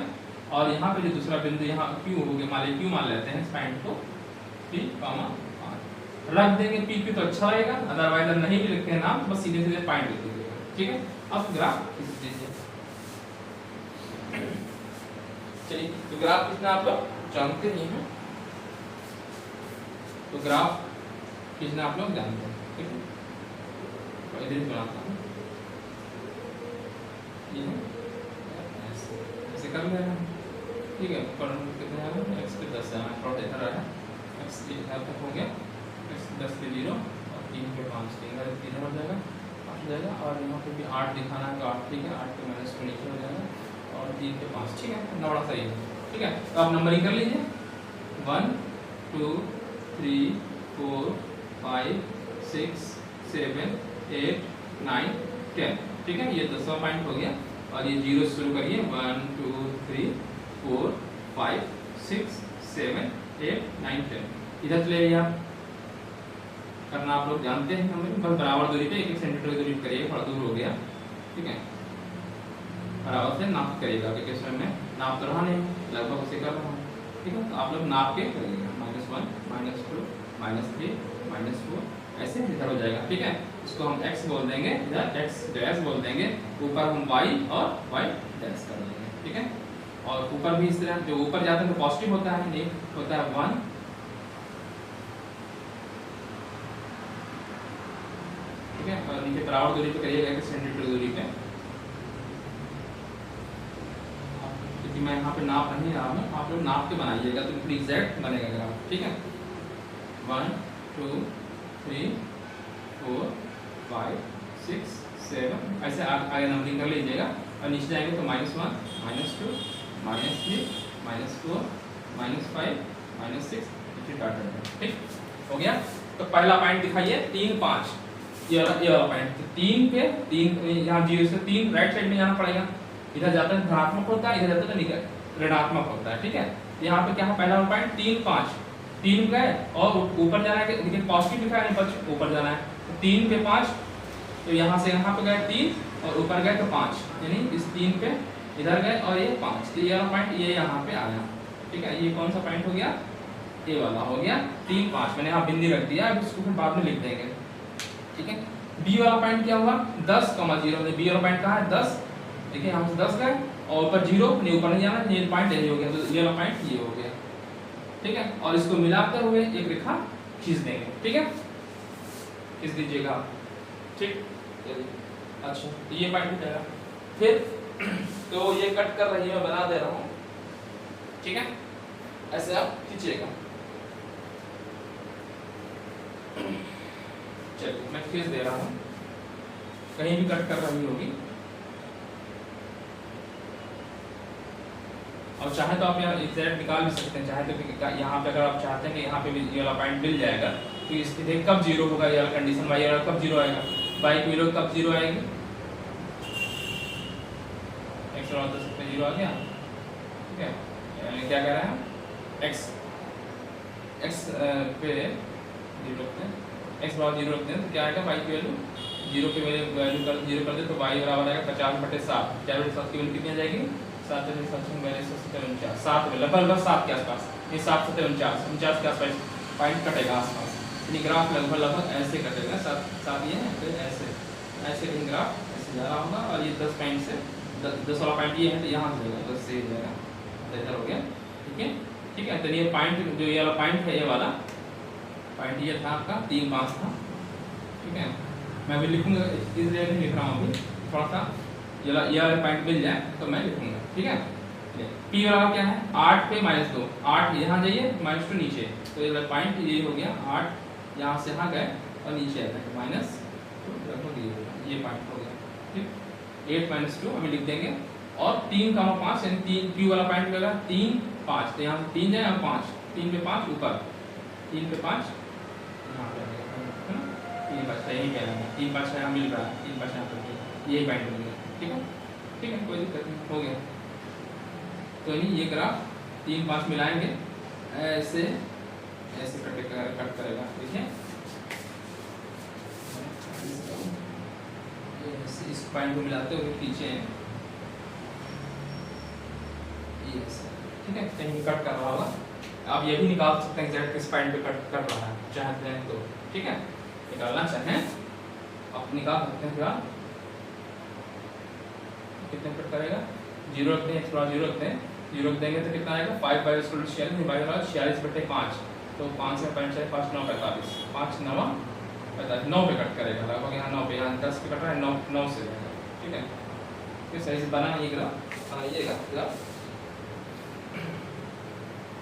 और यहाँ पे जो दूसरा बिंदु यहाँ Q हो गया, मान लिया Q मान लेते हैं इस पॉइंट को P, 5 रख देंगे P तो अच्छा रहेगा, अदरवाइज नहीं भी लिखते हैं नाम, बस सीधे सीधे पॉइंट लिख दीजिएगा। ठीक है, अब ग्राफ खींच दीजिए। चलिए, तो ग्राफ कितना आप लोग जानते ही हैं, तो ग्राफ खींचना आप लोग जानते हैं। ठीक है, तो इधर बनाता हूँ, ऐसे कर लेना। ठीक है, कितना है x पे 10 है, प्लॉट इधर आया, x इधर तक हो गया, x 10 पे 0 और 3 पे 5, 3 हो जाएगा 8 हो जाएगा, और यहाँ पे भी 8 दिखाना है तो 8 ठीक है, 8 पे माइनस 2 नीचे हो जाएगा, और 3 पे 5। ठीक है, इतना बड़ा सही है। ठीक है, तो आप नंबरिंग कर लीजिए 1 2 3 4 5 6 7 8 9 10। ठीक है, ये 10वां पॉइंट हो गया, और ये 0 से शुरू करिए 1 2 3 4 5 6 7 8 9 10। इधर चले जाइए आप, करना आप लोग जानते हैं नंबरिंग, बस बराबर दूरी पे 1 सेंटीमीटर की दूरी करिए, थोड़ा दूर हो गया। ठीक है, बराबर से नाप करिएगा, क्योंकि इसमें मैं नाप तो रहा नहीं, लगभग उसे कर रहा हूँ। ठीक है, तो आप लोग नाप के करिएगा, -1 -2 -3 -4 ऐसे इधर हो जाएगा। ठीक है, इसको हम x बोल देंगे, इधर x डैश बोल देंगे, ऊपर हम y और y डैश कर देंगे। ठीक है, और ऊपर भी इस तरह, जो ऊपर जाता है तो पॉजिटिव होता है, ये होता है 1। ठीक है, और नीचे बराबर दूरी पे करिएगा 1 सेंटीमीटर दूरी पे, क्योंकि मैं यहाँ पे नाप नहीं रहा हूँ, आप लोग नाप के बनाइएगा तो फिर एग्जैक्ट बनेगा ग्राफ। ठीक है, 1 2 3 4 5 6 7 ऐसे आगे नंबरिंग कर लीजिएगा, और नीचे जाएंगे तो -1 -2 -3 -4 -5 -6 डॉट। ठीक हो गया, तो पहला पॉइंट दिखाइए 3 5, ये वाला पॉइंट 3 पे 3, यहाँ 0 से 3 राइट साइड में जाना पड़ेगा, इधर जाता है धनात्मक होता है, इधर जाता है ऋणात्मक होता है। ठीक है, यहाँ पे क्या है, पहला पॉइंट 3 5, 3 गए और ऊपर जाना है, लेकिन पॉजिटिव लिखा है, नहीं ऊपर जाना है, तो 3 पे 5, तो यहाँ से यहाँ पे गए 3 और ऊपर गए तो 5, यानी इस 3 पे इधर गए और ये 5, तो ये वाला पॉइंट ये यहाँ पे आया। ठीक है, ये कौन सा पॉइंट हो गया, ये वाला हो गया 3 5, मैंने यहाँ बिंदी रख दिया, अब इसको फिर बाद में लिख देंगे। ठीक है, बी वाला पॉइंट क्या हुआ 10, 0, बी वाला पॉइंट कहाँ है 10, देखिए यहाँ से 10 गए और ऊपर 0, नहीं ऊपर नहीं जाना, ये पॉइंट यही हो गया, तो ये वाला पॉइंट ये हो गया। ठीक है, और इसको मिलाते हुए एक रेखा खींच देंगे। ठीक है, खींच दीजिएगा। ठीक, अच्छा, तो ये पॉइंट हो जाएगा। फिर तो ये कट कर रही है, मैं बना दे रहा हूँ। ठीक है, ऐसे आप खींचिएगा। चलिए मैं खींच दे रहा हूँ, कहीं भी कट कर रही होगी, और चाहे तो आप यहाँ एग्जैक्ट निकाल भी सकते हैं, चाहे तो यहाँ पे अगर आप चाहते हैं कि यहाँ पे भी ये वाला पॉइंट मिल जाएगा, तो इसकी देख कब 0 होगा, ये वाला कंडीशन वाई वाला कब 0 आएगा, वाई की वैल्यू कब 0 आएगी, x और 10 पे 0 आ गया। ठीक है, क्या कह रहे हैं x पे 0 रखते हैं, x बराबर 0 रखते हैं, तो क्या आएगा y की वैल्यू 0 की वैल्यू कर 0 कर दे तो y बराबर आएगा 50/7, 50/7 की वैल्यू कितनी आ जाएगी 7 7 लगभग 7 के आसपास, ये 7 7 49 के आसपास पॉइंट कटेगा आसपास, यानी ग्राफ लगभग ऐसे कटेगा, 7 ये है, फिर ऐसे कहीं ग्राफ ऐसे जा रहा होगा, और ये 10 पॉइंट से 10 वाला पॉइंट ये है, तो यहाँ से जाएगा 10 से जाएगा, तो इधर हो गया। ठीक है, तो ये पॉइंट जो ये वाला पॉइंट है, ये वाला पॉइंट ये था आपका 3 5 था। ठीक है, मैं अभी लिखूंगा, इसलिए नहीं लिख रहा हूँ अभी, थोड़ा सा ये वाला पॉइंट मिल जाए तो मैं लिखूंगा। ठीक है, पी वाला क्या है 8 पे -2, 8 यहाँ जाइए -2 नीचे, तो ये पॉइंट ये हो गया 8 यहाँ से यहाँ गए और नीचे आता है -2, लगभग ये पॉइंट हो गया। ठीक, 8 -2 हमें लिख देंगे, और 3 5 यानी 3 पी वाला पॉइंट लगेगा 3 5, तो यहाँ से 3 जाए और 5, 3 पे 5 ऊपर, 3 पे 5 यहाँ पे है ना, 3 5 यहीं पे आएगा, 3 5 यहाँ मिल रहा है, 3 5 यहाँ पर यही पॉइंट मिल गया। ठीक है, कोई दिक्कत नहीं, हो गया। तो ये ग्राफ 3 5 मिलाएंगे, ऐसे कट करेगा। देखिए इस पॉइंट को मिलाते हुए खींचे हैं, ठीक है, कहीं कट कर रहा होगा। आप ये भी निकाल सकते हैं एग्जैक्ट किस पॉइंट पे कट कर रहा है चाहते हैं तो, ठीक है, निकालना चाहें आप निकाल सकते हैं। क्या कितने कट करेगा, 0 रखते हैं, थोड़ा 0 रखते हैं, 0 देंगे तो कितना आएगा 5/46 तो 5 से 5 9 45 5 9 45 9 पे कट करेगा लगभग, यहाँ 9 पे, यहाँ 10 पे कट रहा है, 9 से रहेगा, ठीक है। फिर सही से बनाइएगा ग्राफ।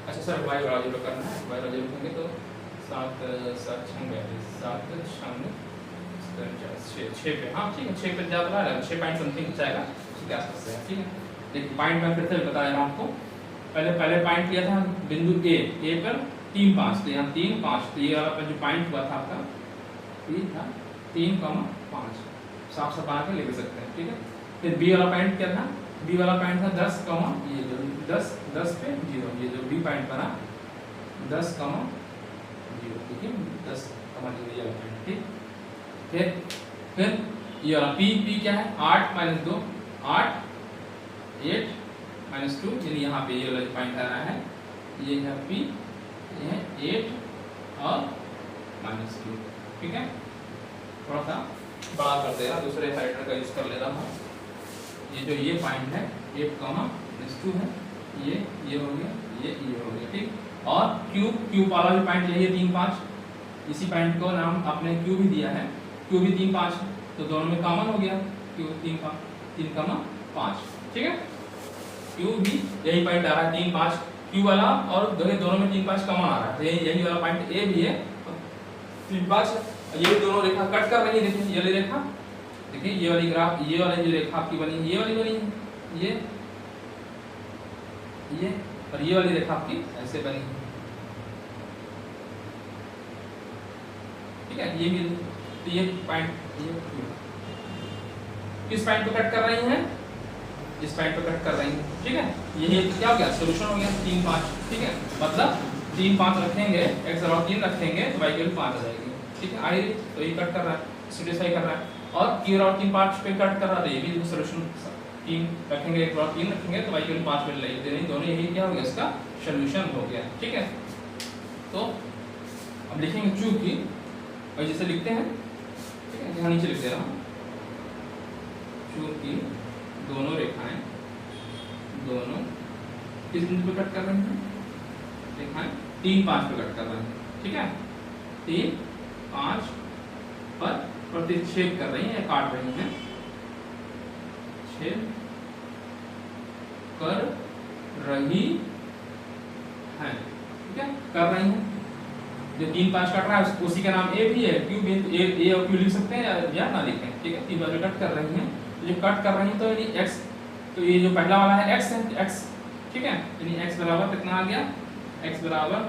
अच्छा सर y बराबर 0 करना है, y बराबर 0 रखेंगे तो 7 7 6 पे, हाँ ठीक है, 6 पे ज़्यादा रहा है, 6 पॉइंट समथिंग जाएगा, इसके आसपास से, ठीक है। देखिए पॉइंट मैं फिर से बता रहा हूँ आपको, पहले पॉइंट लिया था बिंदु ए पर 3 5, तो यहाँ 3 5, तो ये वाला जो पॉइंट हुआ था आपका 3 5 साफ साफ बना के लिख सकते हैं, ठीक है। फिर बी वाला पॉइंट क्या था, बी वाला पॉइंट था 10 ये जो 10 पे 0, ये जो बी पॉइंट बना 10 0, ठीक है, 10 0 ये वाला पॉइंट, ठीक। फिर ये वाला पी क्या है 8 - 2 8 8 - 2, यानी यहाँ पे ये वाला पॉइंट आ रहा है, ये है पी, ये है 8 और -2, ठीक है। थोड़ा सा बड़ा कर देगा, दूसरे राइटर का यूज कर लेता हूँ। ये जो ये पॉइंट है 8 -2 है, ये हो गया, ये हो गया, ठीक। और क्यूब वाला भी पॉइंट यही है 3 5, इसी पॉइंट को नाम आपने क्यू भी दिया है, क्यू भी 3 5, तो दोनों में कॉमन हो गया, क्यू 3 5, ठीक है। क्यू भी यही पॉइंट आ रहा है 3 5, क्यू वाला और दोनों में 3 5 कॉमन आ रहा है, तो यही वाला पॉइंट ए भी है 3 5, ये दोनों रेखा कट कर रही है, देखिए ये वाली रेखा, देखिए ये वाली ग्राफ, ये वाली जो रेखा आपकी बनी, ये वाली बनी है, ये और ये वाली रेखा आपकी ऐसे बनी है, ठीक है। ये भी, तो ये पॉइंट ये किस पॉइंट पे कट कर रही हैं, इस पॉइंट पे कट कर रही हैं, ठीक है। ये क्या हो गया, सॉल्यूशन हो गया 3 5, ठीक है। मतलब 3 5 रखेंगे, x और 3 रखेंगे तो y की वैल्यू 5 आ जाएगी, ठीक है। आई तो ये कट कर रहा है, सेटिस्फाई कर रहा है, और q और 3 5 पे कट कर रहा है, ये भी सॉल्यूशन 3 रखेंगे, 1 और 3 रखेंगे तो y की वैल्यू 5 मिल रही है, नहीं दोनों यही क्या हो गया, इसका सॉल्यूशन हो गया, ठीक है। तो अब लिखेंगे चूंकि, और जैसे लिखते हैं, ठीक है, यहाँ नीचे लिख दे रहा हूँ, चूंकि दोनों रेखाएं दोनों किस बिंदु पे कट कर रही हैं, रेखाएं 3 5 पे कट कर रही हैं, ठीक है। 3 5 पर प्रतिच्छेद कर रही हैं या काट रही हैं, छेद कर रही हैं, ठीक है, कर रही हैं। जो 3 5 कट रहा है उसी का नाम ए भी है, क्यू भी, ए और क्यू लिख सकते हैं या ना लिखें, ठीक है। 3 बार कट कर रही हैं, जो कट कर रही हैं तो यानी x, तो ये जो पहला वाला है x है, x, ठीक है, यानी x बराबर कितना आ गया, x बराबर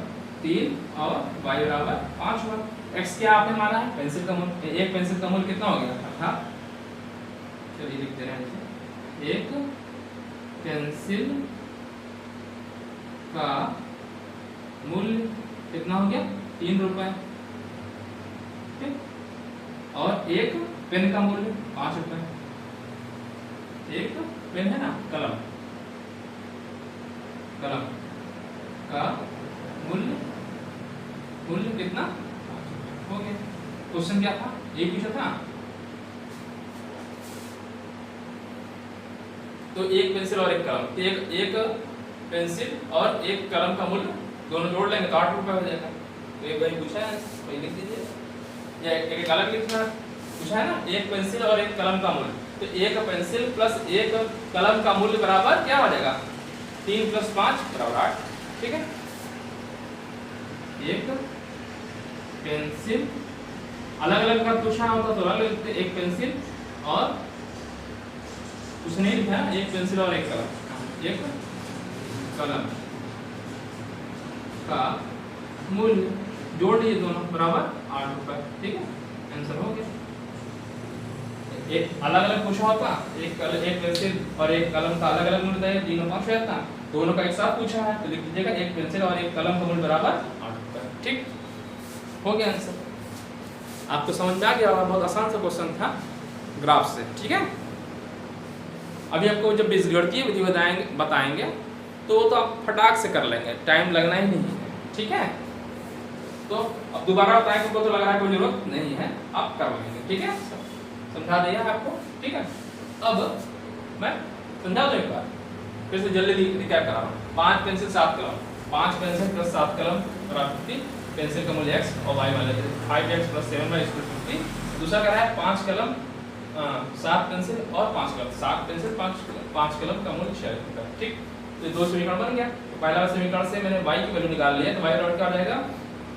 3 और y बराबर 5 हुआ। x क्या आपने माना है, पेंसिल का मूल, एक पेंसिल का मूल कितना हो गया, अर्थात चलिए लिख दे रहे हैं, एक पेंसिल का मूल्य कितना हो गया 3 रुपए, ठीक। और एक पेन का मूल्य 5 रुपए, एक पेन है ना, कलम का मूल्य कितना हो गया। क्वेश्चन क्या था, ये पूछा था, तो एक पेंसिल और एक कलम, एक पेंसिल और एक कलम का मूल्य दोनों जोड़ लेंगे तो 8 रुपए हो जाएगा, तो एक वही पूछा है, वही लिख दीजिए, या एक अलग लिखना पूछा है ना, एक पेंसिल और एक कलम का मूल्य, तो एक पेंसिल प्लस एक कलम का मूल्य बराबर क्या हो जाएगा, 3 + 5 बराबर 8, ठीक है। एक पेंसिल, अलग अलग का पूछा होता तो अलग लिखते, एक पेंसिल और कुछ नहीं लिखा, एक पेंसिल और एक कलम, एक कलम का मूल्य जोड़ दिए दोनों बराबर 8 रुपए, ठीक है, आंसर हो गया। एक अलग अलग पूछा होता, एक पेंसिल और एक कलम का अलग अलग मूल्य है, तीनों 5 रहता, दोनों का एक साथ पूछा है तो लिख दीजिएगा एक पेंसिल और एक कलम का मूल्य बराबर 8 रुपए, ठीक हो गया आंसर। आपको समझ में आ गया, बहुत आसान सा क्वेश्चन था। ग्राफ से, ठीक है। अभी आपको जब बीजगणितीय विधि बताएंगे तो वो तो आप फटाक से कर लेंगे, टाइम लगना ही नहीं है, ठीक है। तो अब दोबारा बताएंगे को तो लग रहा है कोई जरूरत नहीं है, आप कर लेंगे, ठीक है। समझा दिया आपको, ठीक है। अब मैं समझा दूं एक बार, फिर से जल्दी रिकैप करा रहा हूँ। 5 पेंसिल 7 कलम, 5 पेंसिल प्लस 7 कलम बराबर 50, पेंसिल का मूल्य x और y वाले 5x प्लस 7y इक्वल 50। दूसरा कह रहा है 5 कलम 7 पेंसिल और 5 कलम, 7 पेंसिल 5 कलम का मूल्य 6 रुपये, ठीक। तो दो समीकरण बन गया। तो पहला समीकरण से मैंने y की वैल्यू निकाल ली है, तो y बराबर क्या हो जाएगा,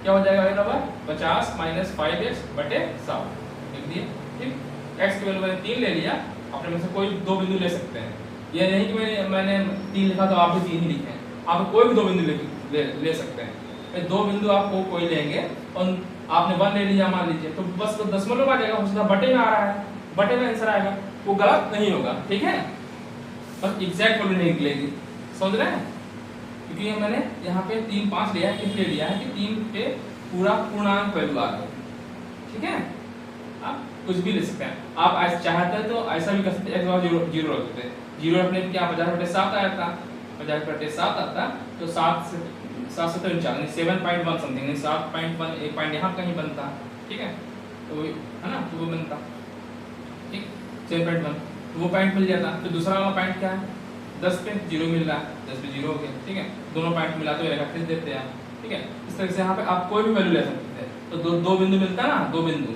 क्या हो जाएगा, y बराबर 50 माइनस 5x बटे 7 लिख दिए, ठीक। x की वैल्यू मैंने 3 ले लिया, अपने में से कोई दो बिंदु ले सकते हैं, ये नहीं कि मैंने 3 लिखा तो आप भी 3 ही लिखें, आप कोई भी दो बिंदु ले सकते हैं। दो बिंदु आपको कोई लेंगे और आपने 1 ले लिया मान लीजिए, तो बस दशमलव आ जाएगा, हो सकता बटे में आ रहा है, बटे में आंसर आएगा, वो गलत नहीं होगा, ठीक है। बस एग्जैक्ट वैल्यू नहीं निकलेगी, समझ रहे हैं। क्योंकि मैंने यहाँ पे 3 5 लिया है, इसलिए लिया है कि 3 पे पूरा पूर्णांक वैल्यू आ गया, ठीक है। आप कुछ भी ले सकते हैं, आप ऐसा चाहते हैं तो ऐसा भी कर सकते हैं, x 0 रख देते हैं, 0 रखने पे क्या 50 बटे 7 आया था, 50 बटे 7 आता, तो 7 से 7 से 49 7.1 समथिंग, 7.1 एक पॉइंट यहाँ कहीं बनता, ठीक है, तो है ना, तो वो बनता, ठीक, 7.1 तो वो पॉइंट मिल जाता। तो दूसरा वाला पॉइंट क्या है, 10 पे 0 मिल रहा है, 10 पे 0 हो गया, ठीक है, दोनों पॉइंट मिलाते हुए रेखा खींच देते हैं, ठीक है। इस तरह से यहाँ पे आप कोई भी वैल्यू ले सकते हैं। तो दो बिंदु मिलता है ना, दो बिंदु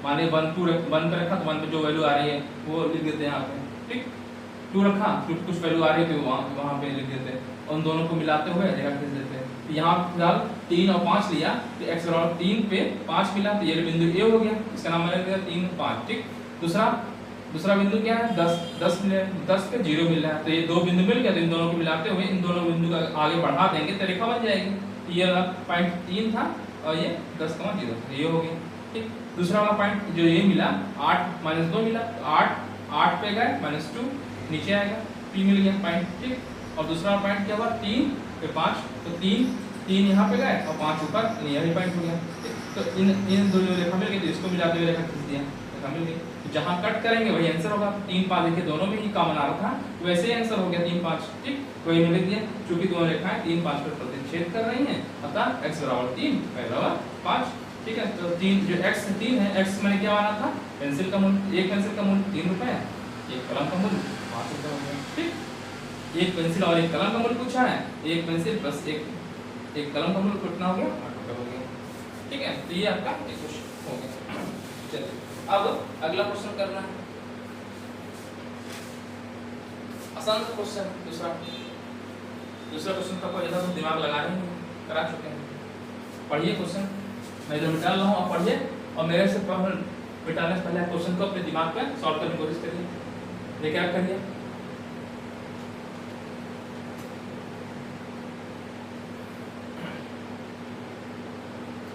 माने 1 2 1 पे रखा, तो 1 पे जो वैल्यू आ रही है वो लिख देते हैं यहाँ पे, ठीक। 2 रखा, कुछ वैल्यू आ रही थी वहाँ पे लिख देते हैं, उन दोनों को मिलाते हुए रेखा खींच देते हैं। तो यहाँ फिलहाल 3 और 5 लिया, तो x बराबर 3 पे 5 मिला, तो ये बिंदु A हो गया, इसका नाम मैंने दिया 3 5, ठीक। दूसरा बिंदु क्या है, 10 पे 0 मिल रहा है, तो ये दो बिंदु मिल गया, तो इन दोनों को मिलाते हुए इन दोनों बिंदु का आगे बढ़ा देंगे तो रेखा बन जाएगी। तो ये वाला पॉइंट 3 था और ये 10,0, ये हो गया, ठीक। दूसरा वाला पॉइंट जो ये मिला 8 माइनस 2 मिला, तो 8 पे गए माइनस 2 नीचे आएगा, P मिल गया पॉइंट, ठीक। और दूसरा पॉइंट क्या हुआ 3 पे 5, तो 3 यहाँ पे गए और 5 ऊपर, यही पॉइंट हो गया, ठीक। तो इन दो जो रेखा मिल गई, तो इसको मिलाते हुए रेखा खींच दिया, रेखा मिल गई। जहाँ कट करेंगे वही आंसर होगा, 3 5 देखिए दोनों में ही कॉमन आ रहा था, वैसे ही आंसर हो गया 3 5, ठीक। वही मिल गया, क्योंकि दोनों रेखाएं 3 5 पर प्रतिच्छेद कर रही हैं, अतः x बराबर 3 y बराबर 5, ठीक है। तो 3 जो x 3 है, x मैंने क्या माना था, पेंसिल का मूल्य, एक पेंसिल का मूल्य 3 रुपए, एक कलम का मूल्य 5 रुपए हो गया, ठीक। एक पेंसिल और एक कलम का मूल्य पूछा है, एक पेंसिल प्लस एक कलम का मूल्य कितना हो गया, 8 रुपए हो गया, ठीक है। तो ये आपका एक क्वेश्चन हो गया। चलिए अब अगला क्वेश्चन करना है, आसान सा क्वेश्चन, दूसरा क्वेश्चन का कोई ज्यादा दिमाग लगा नहीं, करा चुके हैं। पढ़िए क्वेश्चन, मैं इधर मिटा रहा हूँ, आप पढ़िए और मेरे से मिटाने से पहले क्वेश्चन को अपने दिमाग पे सॉल्व करने की कोशिश करिए, देखिए आप करिए।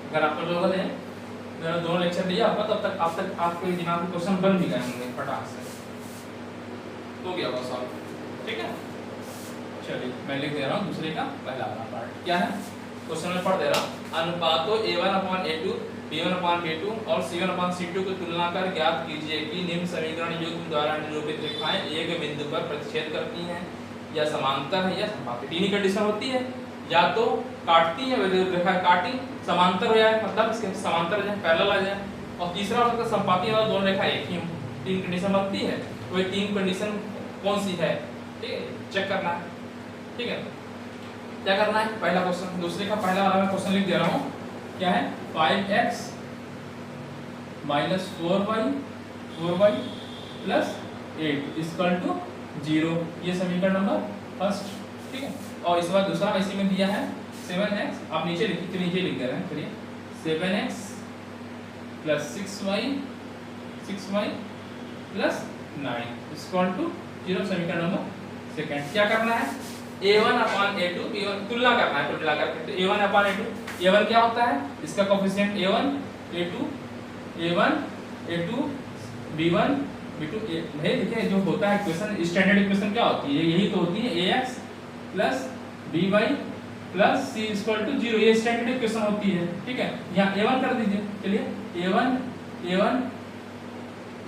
अगर आप लोगों ने मेरा दोनों लेक्चर दिया आपका, तब तक आपके दिमाग में क्वेश्चन बन भी गए होंगे फटाक से, तो गया होगा सॉल्व, ठीक है। चलिए मैं लिख दे रहा हूँ दूसरे का पहला वाला पार्ट, क्या है क्वेश्चन में पढ़ दे रहा हूँ। अनुपातों a1/a2, b1/b2 और c1/c2 की तुलना कर ज्ञात कीजिए कि निम्न समीकरण युग्म द्वारा निरूपित रेखाएं एक बिंदु पर प्रतिच्छेद करती हैं या समांतर है या संपाती। तीन कंडीशन होती है, या तो काटती है, रेखा काटी समांतर हो जाए, मतलब इसके समांतर हो जाए, पैरेलल आ जाए, और तीसरा हो सकता है संपाती और दोनों रेखा एक ही हो। तीन कंडीशन बनती है, तो ये तीन कंडीशन कौन सी है, ठीक है, चेक करना है, ठीक है। क्या करना है, पहला क्वेश्चन, दूसरे का पहला वाला मैं क्वेश्चन लिख दे रहा हूँ, क्या है 5x minus 4y plus 8 equal to 0, ये समीकरण नंबर फर्स्ट, ठीक है। और इस बार दूसरा इसी में दिया है 7x, आप नीचे लिखिए, तो नीचे लिख दे रहे हैं, चलिए 7x plus 6y plus 9 equal to 0, समीकरण नंबर सेकंड। क्या करना है, a1/a2 b1 तुलना करना है, तुलना करके तो a1/a2, a1 क्या होता है, इसका coefficient a1 a2 b1 b2 भाई देखिए जो होता है इक्वेशन, स्टैंडर्ड इक्वेशन क्या होती है, यही तो होती है ax plus by plus c equal to 0, ये स्टैंडर्ड इक्वेशन होती है, ठीक है। यहाँ a1 कर दीजिए, चलिए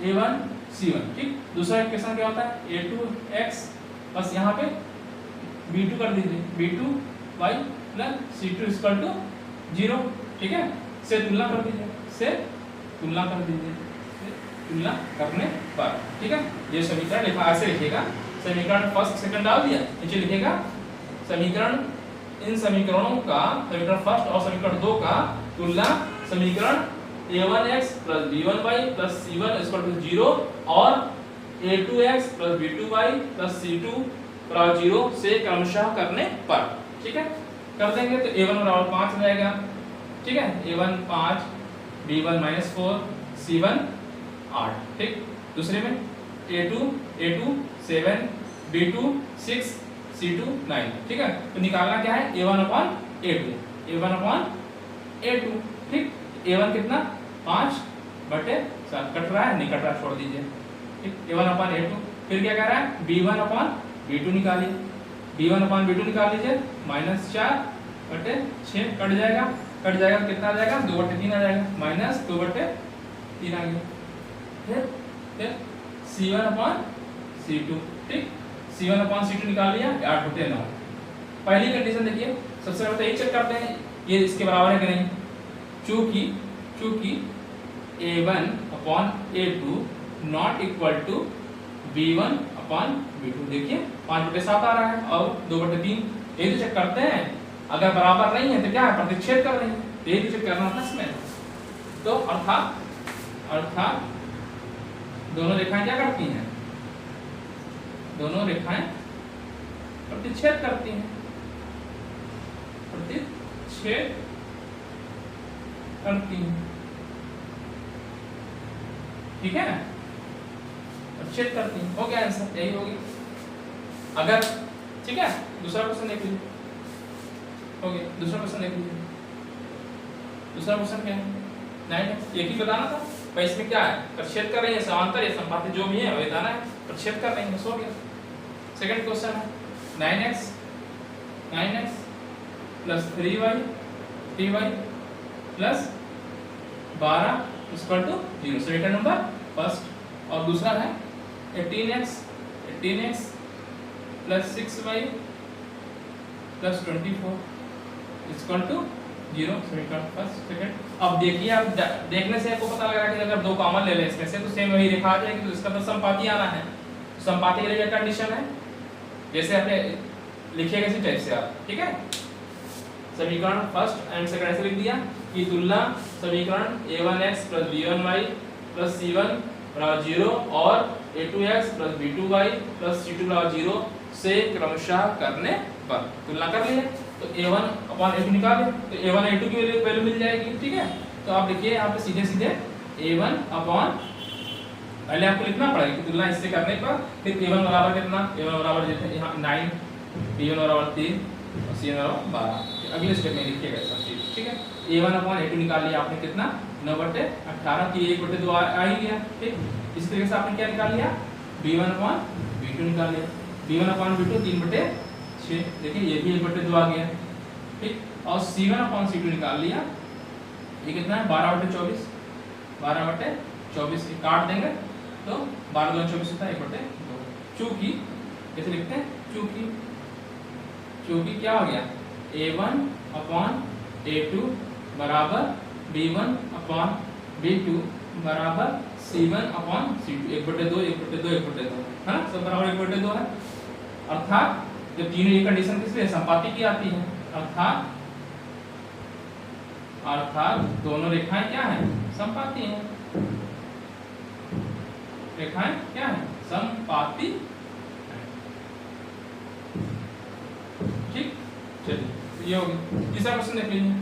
a1 C1। ठीक, दूसरा इक्वेशन क्या होता है A2x, बस यहाँ पे B2 कर दीजिए, B2y plus C2 equal to 0। ठीक है, से तुलना कर दीजिए, से तुलना कर दीजिए, तुलना करने पर। ठीक है, ये समीकरण लिखा, ऐसे लिखिएगा, समीकरण फर्स्ट सेकंड डाल दिया, नीचे लिखिएगा समीकरण, इन समीकरणों का, समीकरण फर्स्ट और समीकरण 2 का तुलना समीकरण a1x plus b1y plus c1 equal to 0 और a2x plus b2y plus c2 बराबर 0 से क्रमशः करने पर। ठीक है, कर देंगे तो a1 बराबर 5 हो जाएगा। ठीक है, a1 5, b1 -4, c1 8। ठीक, दूसरे में a2 7, b2 6, c2 9। ठीक है, तो निकालना क्या है a1 upon a2, a1 upon a2। ठीक, a1 कितना 5/7, कट रहा है, नहीं कट रहा, छोड़ दीजिए। ठीक, a1 अपॉन a2, फिर क्या कह रहा है b1 अपॉन b2 निकालिए, b1 अपॉन b2 निकाल लीजिए, -4/6 कट जाएगा, कट जाएगा कितना आ जाएगा 2/3 आ जाएगा, -2/3 आ गया। फिर c1 अपॉन c2। ठीक, c1 अपॉन c2 निकाल लिया, 8/9। पहली कंडीशन देखिए, सबसे पहले यही चेक करते हैं ये इसके बराबर है कि नहीं। चूंकि a1 upon a2 not equal to b1 upon b2, देखिए 5/7 आ रहा है और 2/3, यही तो चेक करते हैं। अगर बराबर नहीं है तो क्या है, प्रतिच्छेद कर रहे हैं, यही तो चेक करना था इसमें। तो अर्थात दोनों रेखाएं क्या करती हैं, दोनों रेखाएं प्रतिच्छेद करती हैं, प्रतिच्छेद करती हैं। ठीक है ना, प्रतिच्छेद करती हैं, हो गया आंसर, यही होगी। अगर ठीक है, दूसरा क्वेश्चन देख लीजिए, हो गया, दूसरा क्वेश्चन देख लीजिए। दूसरा क्वेश्चन क्या है, 9x, एक ही बताना था भाई, इसमें क्या है, प्रतिच्छेद कर रही है, समांतर या संपाती जो भी है वही बताना है, प्रतिच्छेद कर रही है, बस हो गया। सेकंड क्वेश्चन है 9x plus 3y plus 12 equal to 0, समीकरण नंबर फर्स्ट। और दूसरा है 18x plus 6y plus 24 equal to 0, समीकरण फर्स्ट सेकंड। अब देखिए, आप देखने से आपको पता लग रहा है कि अगर दो कॉमन ले लें इसमें से तो सेम वही रेखा आ जाएगी, तो इसका तो संपाती आना है। संपाती के लिए क्या कंडीशन है, जैसे आपने लिखिएगा इसी टाइप से आप। ठीक है, समीकरण फर्स्ट एंड सेकंड ऐसे लिख दिया कि तुलना समीकरण a1x plus b1y plus c1 बराबर 0 और a2x plus b2y plus c2 बराबर 0 से क्रमशः करने पर। तुलना कर लिए तो a1 अपॉन a2 निकाले तो a1 a2 की वैल्यू मिल जाएगी। ठीक है, तो आप लिखिए यहाँ पे सीधे a1 अपॉन, पहले आपको लिखना पड़ेगा कि तुलना इससे करने पर, फिर a1 बराबर कितना, a1 बराबर जैसे यहाँ 9, b1 बराबर 3 और c1 बराबर 12। अगले स्टेप में लिखिएगा सब चीज। ठीक है, a1 अपॉन a2 निकाल लिया आपने, कितना 9/18 की 1/2 आ ही गया। ठीक, इस तरीके से आपने क्या निकाल लिया, b1 अपॉन b2 निकाल लिया, b1 अपॉन b2 3/6, देखिए ये भी 1/2 आ गया। ठीक, और c1 अपॉन c2 निकाल लिया, ये कितना है 12/24, 12/24 काट देंगे तो 12×2 = 24 होता है 1/2। चूंकि कैसे लिखते हैं, चूंकि क्या हो गया, a1 अपॉन a2 बराबर b1 अपॉन b2 बराबर c1 अपॉन c2, 1/2 है ना, सब बराबर 1/2 है। अर्थात जब तीनों ये कंडीशन किस लिए संपाती की आती है, अर्थात दोनों रेखाएं क्या हैं, संपाती हैं, रेखाएं क्या हैं, संपाती। ठीक, चलिए ये हो गया। तीसरा क्वेश्चन देख लीजिए।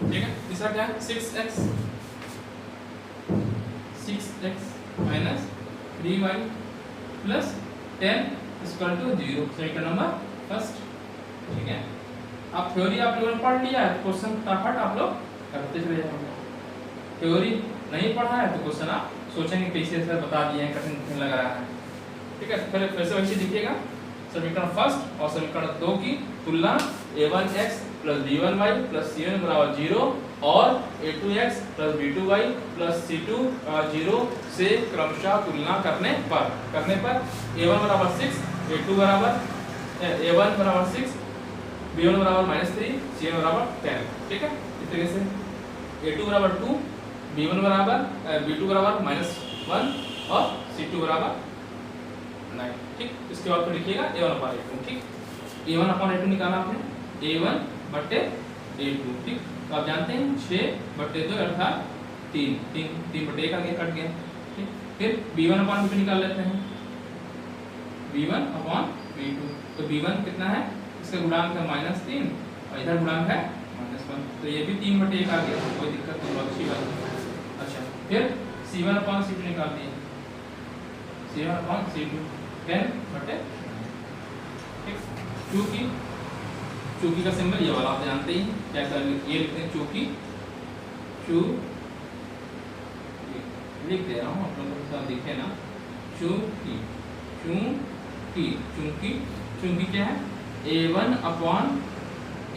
ठीक है, तीसरा क्या है, 6x minus 3y plus 10 equal to 0, समीकरण नंबर फर्स्ट। ठीक है, आप थ्योरी आप लोगों ने पढ़ लिया है तो क्वेश्चन फटाफट आप लोग करते चले जाओगे। थ्योरी नहीं पढ़ा है तो क्वेश्चन आप सोचेंगे कैसे ऐसा बता दिए हैं, कठिन लग रहा है। ठीक है, फिर से वैसे लिखिएगा, समीकरण फर्स्ट और समीकरण 2 की तुलना a1x plus b1y plus c1 बराबर 0 और a2x plus b2y plus c2 0 से क्रमशः तुलना करने पर a1 बराबर 6, a2 बराबर a1 बराबर 6, b1 बराबर -3, c1 बराबर 10। ठीक है, इस तरीके से a2 बराबर 2, b1 बराबर b2 बराबर -1 और c2 बराबर 9। ठीक, इसके बाद फिर लिखिएगा a1 अपॉन a2। ठीक, a1 अपॉन a2 निकाला आपने, a1 बटे a2। ठीक, तो आप जानते हैं 6 बटे 2 अर्थात 3 बटे 1 आगे कट गया। ठीक, फिर b1 अपॉन b2 निकाल लेते हैं, b1 अपॉन b2। तो b1 कितना है, इसका गुणांक है -3 और इधर गुणांक है -1, तो ये भी 3 बटे 1 आ गया, कोई दिक्कत नहीं, बहुत अच्छी बात है। अच्छा, फिर c1 अपॉन c2 निकाल दिए, c1 अपॉन c2 10 बटे। ठीक, चूंकि का सिंबल ये वाला आप जानते ही, जैसा ये लिखते हैं चूंकि, लिख दे रहा हूँ आप लोगों को दिखे ना, चूंकि क्या है, a1 अपॉन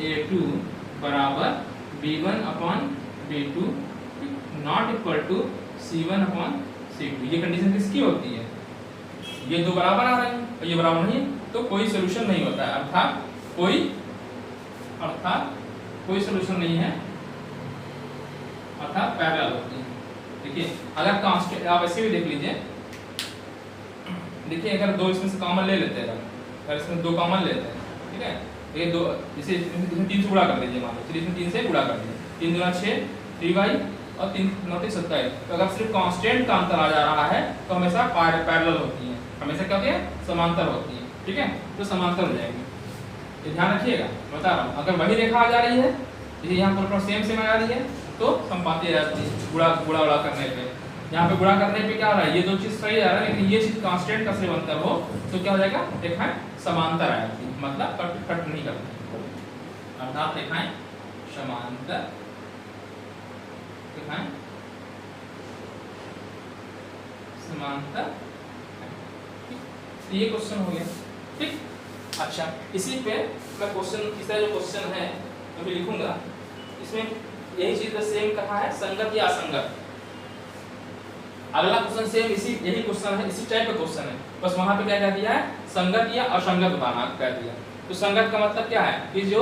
a2 बराबर b1 upon b2 not equal to c1 upon c2। ये कंडीशन किसकी होती है, ये दो बराबर आ रहे हैं और ये बराबर नहीं है तो कोई सोल्यूशन नहीं होता है, अर्थात कोई सोल्यूशन नहीं है, अर्थात पैरेलल होती है। देखिए अगर कांस्टेंट, आप ऐसे भी देख लीजिए, देखिए अगर दो इसमें से कॉमन ले लेते हैं, अगर इसमें दो कॉमन लेते हैं, ठीक है, ये दो, जैसे इसमें 3 से गुणा कर लीजिए, मान लो चलिए इसमें 3 से गुणा कर लीजिए, 3 दूना 6, 3y और 3 9 27। तो अगर सिर्फ कांस्टेंट का अंतर आ जा रहा है तो हमेशा पैरेलल होती है, हमेशा क्या होती है, समांतर होती है। ठीक है, तो समांतर हो जाएगी, ये ध्यान रखिएगा, बता रहा हूँ। अगर वही रेखा आ जा रही है, जैसे यहाँ पर सेम आ जा रही है तो संपाती रहती है, गुणा करने पे, यहाँ पे गुणा करने पे क्या हो रहा है, ये दो चीज सही आ रहा है, लेकिन ये चीज कांस्टेंट का सिर्फ अंतर हो तो क्या हो जाएगा, रेखाएं समांतर आ जाती है, मतलब कट नहीं करती, अर्थात रेखाएं समांतर, रेखाएं समांतर। ये क्वेश्चन हो गया। ठीक, अच्छा, इसी पे मैं क्वेश्चन, इसका जो क्वेश्चन है मैं भी लिखूंगा, इसमें यही चीज सेम कहा है, संगत या असंगत। अगला क्वेश्चन सेम यही क्वेश्चन है, इसी टाइप का क्वेश्चन है, बस वहां पे क्या कह दिया है, संगत या असंगत बताना कह दिया। तो संगत का मतलब क्या है कि जो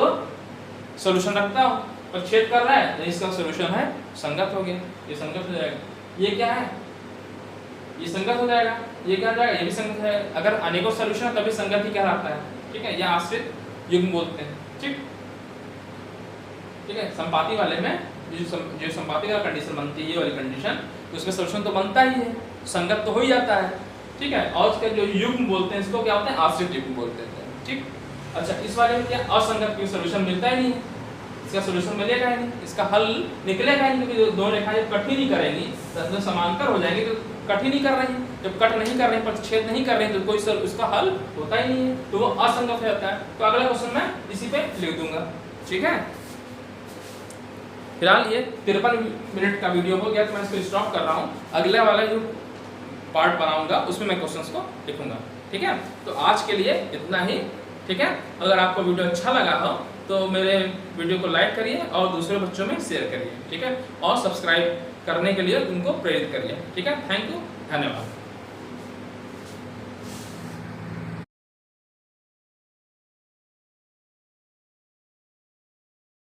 सॉल्यूशन रखता हो पर छेद कर रहा है, तो इसका सॉल्यूशन है संगत हो गया, ये संगत हो जाएगा। ये क्या है, ये संगत हो जाएगा, ये क्या हो जाएगा, ये भी संगत है। अगर अनेकों सॉल्यूशन है तभी संगत ही कहलाता है। ठीक है, या आश्रित युग्म बोलते हैं। ठीक है, संपाती वाले में जो संपाती का कंडीशन बनती है, ये वाली कंडीशन, उसमें सॉल्यूशन तो बनता ही है, संगत तो हो ही जाता है। ठीक है, और उसके जो युग्म बोलते हैं इसको क्या होते हैं, आश्रित युग्म बोलते हैं। ठीक, अच्छा, इस वाले में क्या असंगत की सॉल्यूशन मिलता ही नहीं है, इसका सॉल्यूशन मिलेगा ही नहीं, इसका हल निकलेगा ही नहीं, क्योंकि दो रेखाएं जब कट ही नहीं करेंगी तो समांतर हो जाएंगी, तो कट ही नहीं कर रही है, जब कट नहीं कर रहे हैं, प्रतिच्छेद नहीं कर रहे हैं, तो कोई उसका हल होता ही नहीं है, तो वो असंगत हो जाता है। तो अगला क्वेश्चन मैं इसी पे लिख दूंगा। ठीक है, फिलहाल ये 53 मिनट का वीडियो हो गया, तो मैं इसको स्टॉप कर रहा हूँ। अगला वाला जो पार्ट बनाऊंगा उसमें मैं क्वेश्चंस को लिखूंगा। ठीक है, तो आज के लिए इतना ही। ठीक है, अगर आपको वीडियो अच्छा लगा हो तो मेरे वीडियो को लाइक करिए और दूसरे बच्चों में शेयर करिए। ठीक है, और सब्सक्राइब करने के लिए उनको प्रेरित करिए। ठीक है, थैंक यू, धन्यवाद।